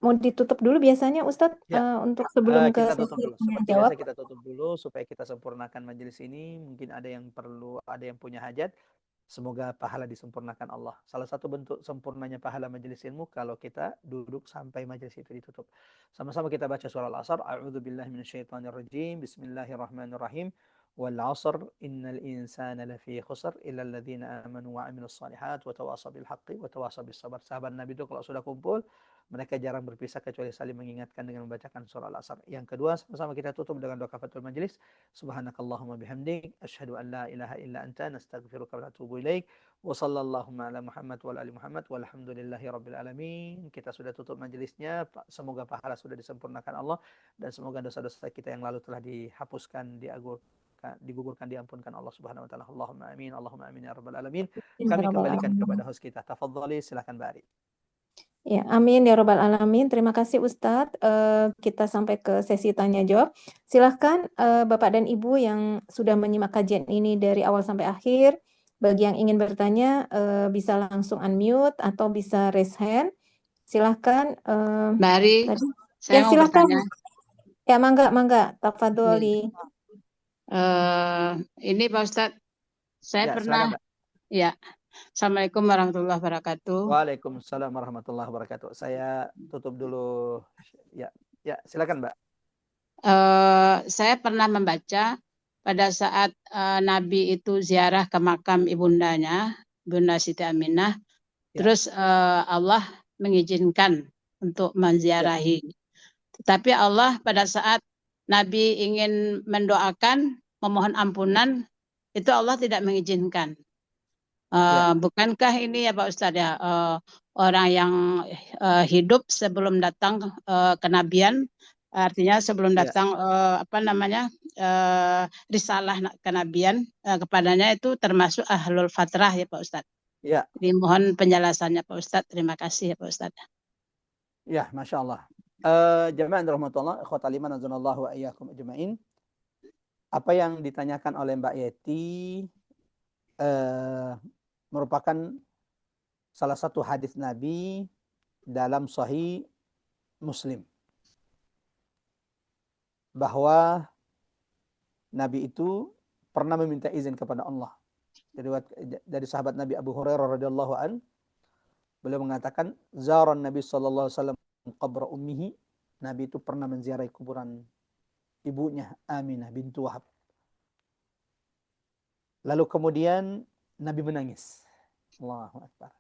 mau ditutup dulu biasanya Ustadz Ya, untuk sebelum ke kita tutup sesi dulu. tanya Seperti jawab. biasa kita tutup dulu supaya kita sempurnakan majelis ini. Mungkin ada yang perlu, ada yang punya hajat. Semoga pahala disempurnakan Allah. Salah satu bentuk sempurnanya pahala majelis ilmu kalau kita duduk sampai majelis itu ditutup. Sama-sama kita baca surah Al-Asr. A'udzubillahi minasyaitonirrajim. Bismillahirrahmanirrahim. Wal 'asr innal insana lafi khusr illa alladziina aamanu wa 'amilus shalihat wa tawashaw bil haqqi wa tawashaw bis sabr. Sahabat Nabi itu kalau sudah kumpul, mereka jarang berpisah kecuali saling mengingatkan dengan membacakan surah Al-Asr. Yang kedua, sama-sama kita tutup dengan doa kafatul majlis. Subhanakallahumma bihamdik, asyhadu an la ilaha illa anta, nastaghfiruka wa natubu ilaik. Wa sallallahu ala Muhammad wa ala ali Muhammad walhamdulillahi rabbil alamin. Kita sudah tutup majlisnya. Semoga pahala sudah disempurnakan Allah, dan semoga dosa-dosa kita yang lalu telah dihapuskan, digugurkan, diampunkan Allah Subhanahu wa taala. Allahumma amin, Allahumma amin ya rabbal alamin. Kami kembalikan kepada host kita. Tafadhali, silakan Mbak Ari. Ya, amin ya robbal alamin. Terima kasih Ustadz. Kita sampai ke sesi tanya jawab. Silahkan Bapak dan Ibu yang sudah menyimak kajian ini dari awal sampai akhir. Bagi yang ingin bertanya bisa langsung unmute atau bisa raise hand. Silahkan. Mbak Ari, Tadi. saya Ya mau silahkan. bertanya. Ya mangga, tafadholi. Ini Pak Ustadz, saya Ya, pernah, silakan Mbak. ya, Assalamualaikum warahmatullahi wabarakatuh. Waalaikumsalam warahmatullahi wabarakatuh. Saya tutup dulu. Ya, silakan Mbak. Saya pernah membaca pada saat Nabi itu ziarah ke makam ibundanya, Bunda Siti Aminah, Ya. terus Allah mengizinkan untuk menziarahi. Tetapi Allah pada saat Nabi ingin mendoakan, memohon ampunan, itu Allah tidak mengizinkan. Bukankah ini ya Pak Ustadz ya, orang yang hidup sebelum datang kenabian, artinya sebelum datang risalah kenabian kepadanya itu termasuk ahlul fatrah ya Pak Ustadz. Ya. Jadi mohon penjelasannya Pak Ustadz. Terima kasih ya Pak Ustadz. Ya, Masya Allah. Jamaah rahmatullah, ikhwatal iman azanallahu wa iyyakum ajma'in. Apa yang ditanyakan oleh Mbak Yeti merupakan salah satu hadis Nabi dalam Sahih Muslim, bahwa Nabi itu pernah meminta izin kepada Allah. Dari sahabat Nabi Abu Hurairah radhiyallahu an, beliau mengatakan, zaran Nabi sallallahu alaihi wasallam qabra ummihi. Nabi itu pernah menziarahi kuburan ibunya Aminah bintu Wahab. Lalu kemudian Nabi menangis. Allahu Akbar.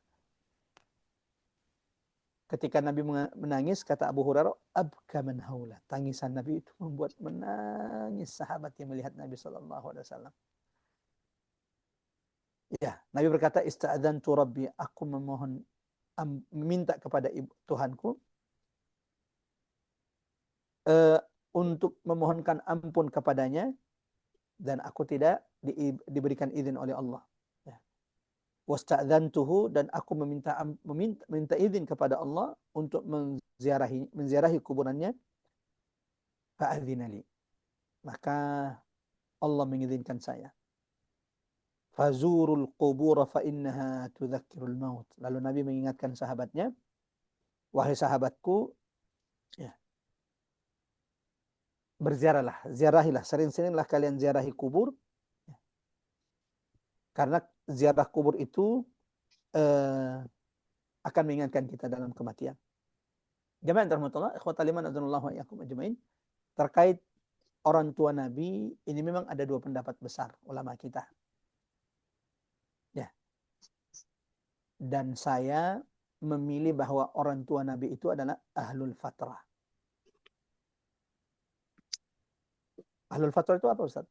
Ketika Nabi menangis, kata Abu Hurairah, abka man haula. Tangisan Nabi itu membuat menangis sahabat yang melihat Nabi SAW. Ya, Nabi berkata, ista'adzantu Rabbi, aku memohon, meminta kepada Tuhanku untuk memohonkan ampun kepadanya, dan aku tidak diberikan izin oleh Allah. Ya. Wasta'dzantuhu, dan aku meminta izin kepada Allah untuk menziarahi kuburannya. Fa'adzina li. Maka Allah mengizinkan saya. Fazurul qubur fa innaha tudzakkirul maut. Lalu Nabi mengingatkan sahabatnya, wahai sahabatku, ya, berziarahlah, ziarahilah, sering-seringlah kalian ziarahi kubur, ya. Karena ziarah kubur itu akan mengingatkan kita dalam kematian. Jamaah yang dirahmati ikhwatal iman azanallahu wa iyyakum ajmain. Terkait orang tua Nabi, ini memang ada dua pendapat besar ulama kita. Ya. Dan saya memilih bahwa orang tua Nabi itu adalah ahlul fatrah. Ahlul fatrah itu apa, Ustaz?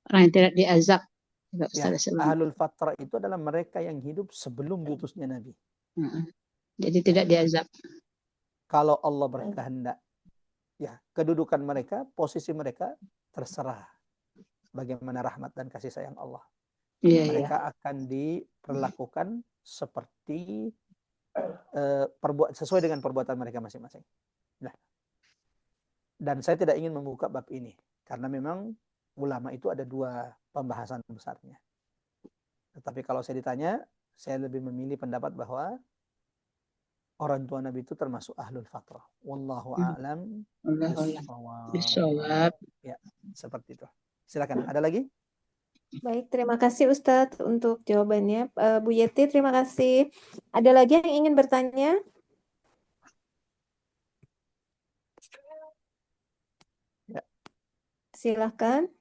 Orang yang tidak diazab. Ya, ahlul fatrah itu adalah mereka yang hidup sebelum diutusnya Nabi. Jadi tidak diazab. Kalau Allah berkehendak, ya, kedudukan mereka, posisi mereka terserah bagaimana rahmat dan kasih sayang Allah. Mereka akan diperlakukan seperti sesuai dengan perbuatan mereka masing-masing. Nah, dan saya tidak ingin membuka bab ini karena memang ulama itu ada dua pembahasan besarnya. Tetapi kalau saya ditanya, saya lebih memilih pendapat bahwa orang tua Nabi itu termasuk ahlul fatrah. Wallahu a'lam bishawab. Ya, seperti itu. Silakan. Ada lagi? Baik, terima kasih Ustadz untuk jawabannya. Bu Yeti, terima kasih. Ada lagi yang ingin bertanya? Ya. Silakan.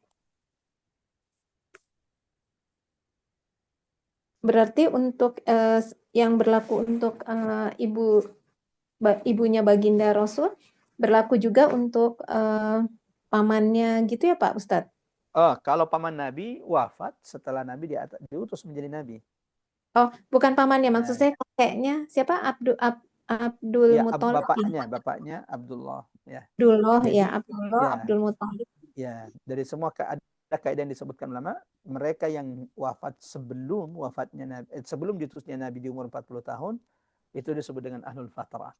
Berarti untuk yang berlaku untuk ibunya Baginda Rasul, berlaku juga untuk pamannya gitu ya Pak Ustadz? Kalau paman Nabi wafat setelah Nabi diutus menjadi Nabi. Oh, bukan pamannya, maksud saya kakeknya siapa? Abdul Ya, Muthalib. bapaknya Abdullah. Ya. Abdullah, Jadi, ya Abdullah, ya, Abdul Muthalib. ya, dari semua kaidah yang disebutkan ulama, mereka yang wafat sebelum wafatnya Nabi, sebelum diutusnya Nabi di umur 40 tahun, itu disebut dengan ahlul fatrah.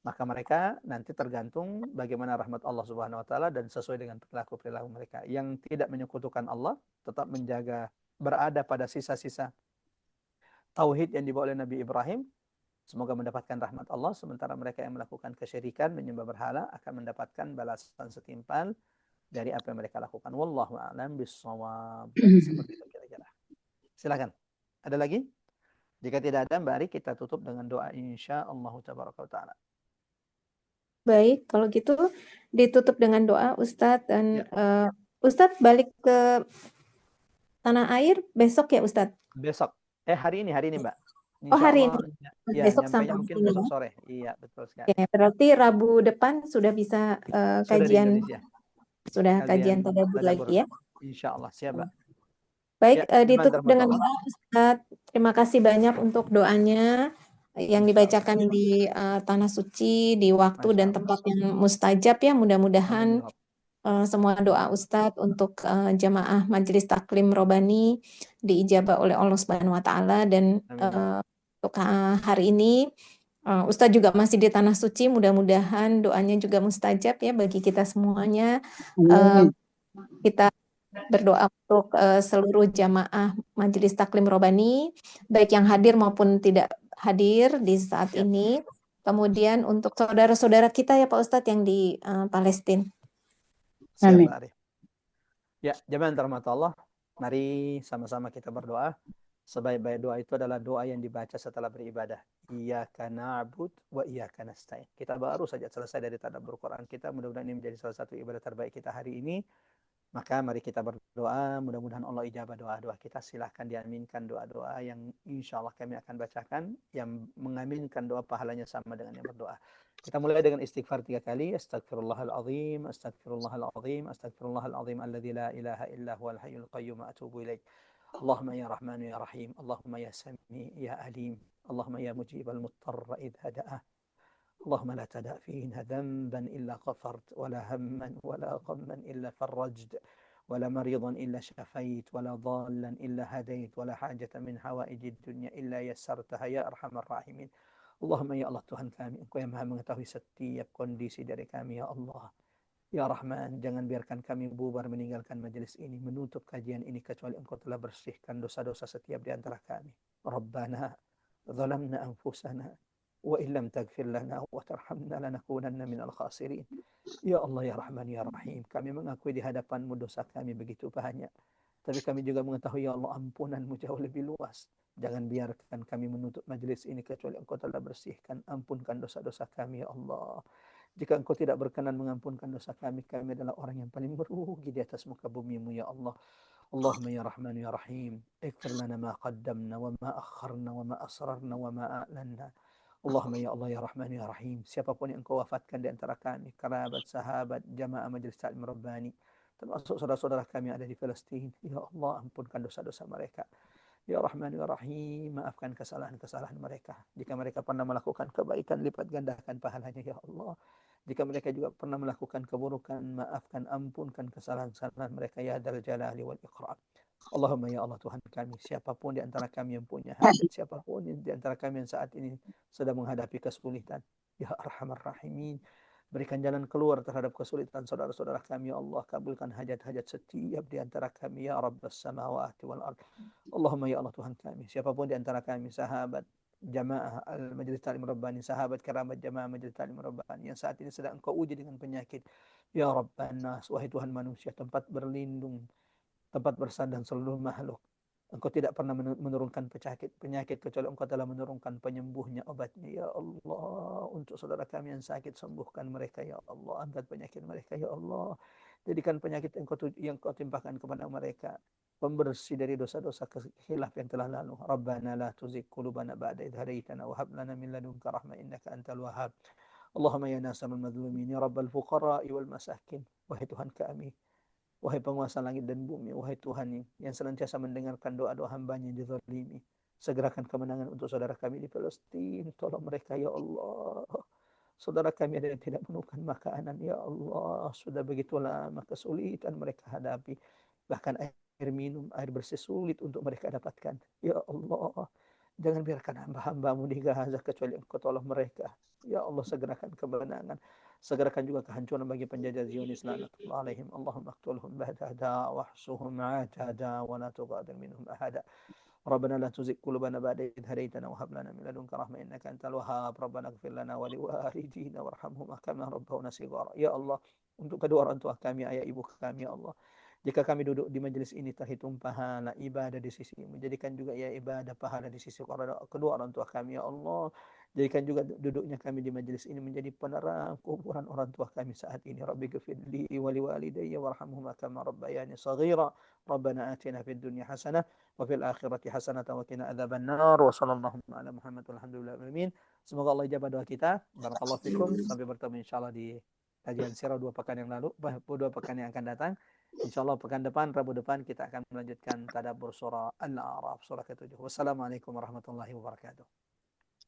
Maka mereka nanti tergantung bagaimana rahmat Allah Subhanahu wa taala dan sesuai dengan perilaku mereka. Yang tidak menyekutukan Allah tetap menjaga berada pada sisa-sisa tauhid yang dibawa oleh Nabi Ibrahim, semoga mendapatkan rahmat Allah, sementara mereka yang melakukan kesyirikan, menyembah berhala akan mendapatkan balasan setimpal dari apa yang mereka lakukan. Wallahu a'lam bishawab. Seperti itu kira-kira. Silakan. Ada lagi? Jika tidak ada, Mbak Ari, kita tutup dengan doa insyaallah tabaraka wa taala. Baik, kalau gitu ditutup dengan doa Ustadz, dan Ustadz balik ke tanah air besok ya Ustadz? Besok. Hari ini Mbak. Oh, hari ini. Ya, Besok nyampainya sampai mungkin sini besok ya? sore. Iya, betul sekali. Ya, berarti Rabu depan sudah bisa Sudah di kajian, Indonesia. sudah kajian tadabbur lagi ya? Insyaallah, siap, Mbak. Baik, Ya, ditutup dengan doa Ustadz. Terima kasih banyak untuk doanya yang dibacakan di Tanah Suci, di waktu dan tempat yang mustajab ya. Mudah-mudahan semua doa Ustadz untuk jamaah Majelis Taklim Robani diijabah oleh Allah Subhanahu wa taala, dan untuk hari ini Ustadz juga masih di Tanah Suci, mudah-mudahan doanya juga mustajab ya bagi kita semuanya. Kita berdoa untuk seluruh jamaah Majelis Taklim Robani, baik yang hadir maupun tidak hadir di saat ini. Kemudian untuk saudara-saudara kita ya Pak Ustadz yang di Palestina. Siap, Mbak Ari. Ya, jamaah rahmat Allah, mari sama-sama kita berdoa. Sebaik-baik doa itu adalah doa yang dibaca setelah beribadah. Iyyaka na'bud wa iyyaka nasta'in. Kita baru saja selesai dari tadabbur Quran kita. Mudah-mudahan ini menjadi salah satu ibadah terbaik kita hari ini. Maka mari kita berdoa, mudah-mudahan Allah ijabah doa-doa kita. Silahkan diaminkan doa-doa yang insya Allah kami akan bacakan. Yang mengaminkan doa pahalanya sama dengan yang berdoa. Kita mulai dengan istighfar 3 kali. Astaghfirullahaladzim, astaghfirullahaladzim, astaghfirullahaladzim, alladzi la ilaha illa huwal hayyul qayyum, atubu ilaih. Allahumma ya Rahman ya Rahim, Allahumma ya Sami ya Alim, Allahumma ya mujibal muttarra idha da'ah. اللهم لا تدع فينا ذنبا إلا غفرت ولا هما ولا غما إلا فرجت ولا مريضا إلا شفيت ولا ضالا إلا هديت ولا حاجة من حوائج الدنيا إلا يسرتها يا أرحم الراحمين. Allahumma ya Allah Tuhan kami, Engkau yang maha mengetahui setiap kondisi dari kami ya Allah. Ya Rahman, jangan biarkan kami bubar meninggalkan majelis ini, menutup kajian ini kecuali Engkau telah bersihkan dosa-dosa setiap di antara kami. Rabbana zalamna anfusana wa illam taghfir lana wa tarhamna lanakunanna minal khasirin. Ya Allah ya Rahman ya Rahim, kami mengakui di hadapan-Mu dosa kami begitu banyak. Tapi kami juga mengetahui ya Allah ampunan-Mu jauh lebih luas. Jangan biarkan kami menutup majelis ini kecuali Engkau telah bersihkan. Ampunkan dosa-dosa kami ya Allah. Jika Engkau tidak berkenan mengampunkan dosa kami, kami adalah orang yang paling merugi di atas muka bumi-Mu ya Allah. Allahumma ya Rahman ya Rahim, ighfir lana ma qaddamna wa ma akharna wa ma asrarna wa ma a'lanna. Allahumma ya Allah ya Rahman ya Rahim, siapapun yang Engkau wafatkan di antara kami, kerabat, sahabat, jamaah majelis taklim Rabbani, termasuk saudara-saudara kami yang ada di Palestina, ya Allah ampunkan dosa-dosa mereka. Ya Rahman ya Rahim, maafkan kesalahan-kesalahan mereka. Jika mereka pernah melakukan kebaikan, lipat gandakan pahalanya ya Allah. Jika mereka juga pernah melakukan keburukan, maafkan, ampunkan kesalahan-kesalahan mereka ya Dzal Jalali wal Ikram. Allahumma ya Allah Tuhan kami, siapapun di antara kami yang punya hajat, siapapun di antara kami yang saat ini sedang menghadapi kesulitan, ya Arhamar Rahimin, berikan jalan keluar terhadap kesulitan saudara-saudara kami, ya Allah. Kabulkan hajat-hajat setiap di antara kami, ya Rabbas samawati wal ard. Allahumma ya Allah Tuhan kami, siapapun di antara kami, sahabat jamaah Al-Majlis Ta'lim Rabbani, sahabat kerabat jamaah Majlis Ta'lim Rabbani yang saat ini sedang Engkau uji dengan penyakit, ya Rabban nas, wahai Tuhan manusia, tempat berlindung, tempat bersandar seluruh makhluk. Engkau tidak pernah menurunkan penyakit kecuali Engkau telah menurunkan penyembuhnya, obatnya. Ya Allah, untuk saudara kami yang sakit, sembuhkan mereka ya Allah. Angkat penyakit mereka ya Allah. Jadikan penyakit yang Kau timpakan kepada mereka pembersih dari dosa-dosa khilaf yang telah lalu. Rabbana la tuzigh qulubana ba'da idh hadaitana wa hab lana min ladunka rahmah innaka antal wahhab. Allahumma ya nasirul madhlumin ya rabbal fuqara'i wal masakin. Wahai Tuhan kami, wahai penguasa langit dan bumi, wahai Tuhan yang senantiasa mendengarkan doa-doa hambanya yang dizalimi, segerakan kemenangan untuk saudara kami di Palestina. Tolong mereka ya Allah. Saudara kami ada yang tidak menemukan makanan ya Allah. Sudah begitu lama kesulitan mereka hadapi. Bahkan air minum, air bersih sulit untuk mereka dapatkan. Ya Allah, jangan biarkan hamba-hambamu di Gaza kecuali Engkau tolong mereka. Ya Allah, segerakan kemenangan. Segerakan juga kehancuran bagi penjajah Zionis laknatullah alaihim. Allahumma aqtulhum badada wahsuhum atada wa la tughadir minhum ahada. Rabbana la tuzigh qulubana ba'da idh hadaytana wa hab lana min ladunka rahmah innaka antal wahhab. Rabbana ighfir lana wa liwalidina warhamhum kama rabbawna shighara. Ya Allah, untuk kedua orang tua kami, ayah ibu kami ya Allah, jika kami duduk di majelis ini terhitung pahala ibadah di sisi-Mu, jadikan juga ya ibadah pahala di sisi kedua orang tua kami ya Allah. Jadikan juga duduknya kami di majelis ini menjadi penerang kuburan orang tua kami saat ini. Rabbi ghfirli wa liwalidayya warhamhuma kama rabbayani shaghira. Rabbana atina fid dunya hasanah wa fil akhirati hasanah wa qina adzabannar. Wa sallallahu ala Muhammad walhamdulillahi alamin. Semoga Allah ijabah doa kita. Barakallahu fikum. Sampai bertemu insyaallah di kajian sirah 2 pekan yang lalu, 2 pekan yang akan datang. InsyaAllah pekan depan, Rabu depan kita akan melanjutkan tadabbur surah Al-A'raf, surah ke-7. Wassalamualaikum warahmatullahi wabarakatuh.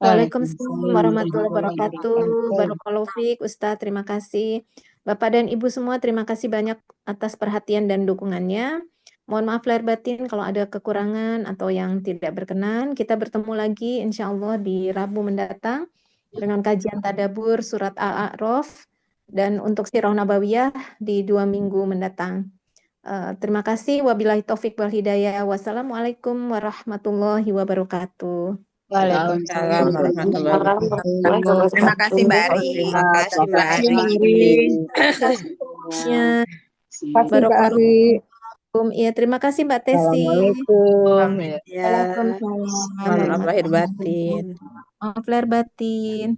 Waalaikumsalam warahmatullahi wabarakatuh. Barakallahu fiik, Ustaz. Terima kasih. Bapak dan Ibu semua, terima kasih banyak atas perhatian dan dukungannya. Mohon maaf lahir batin kalau ada kekurangan atau yang tidak berkenan. Kita bertemu lagi insya Allah di Rabu mendatang dengan kajian tadabbur surat Al-A'raf dan untuk Sirah Nabawiyah di 2 minggu mendatang. Terima kasih. Wabillahi taufik wal hidayah. Wassalamualaikum warahmatullahi wabarakatuh. Waalaikumsalam warahmatullahi wabarakatuh. Terima kasih Mbak Ari. Terima kasih Mbak Ari. Terima kasih semuanya. Barakallahu. Iya, terima kasih Mbak Tesi. Assalamualaikum. Waalaikumsalam. Maaf lahir batin. Maaf lahir batin.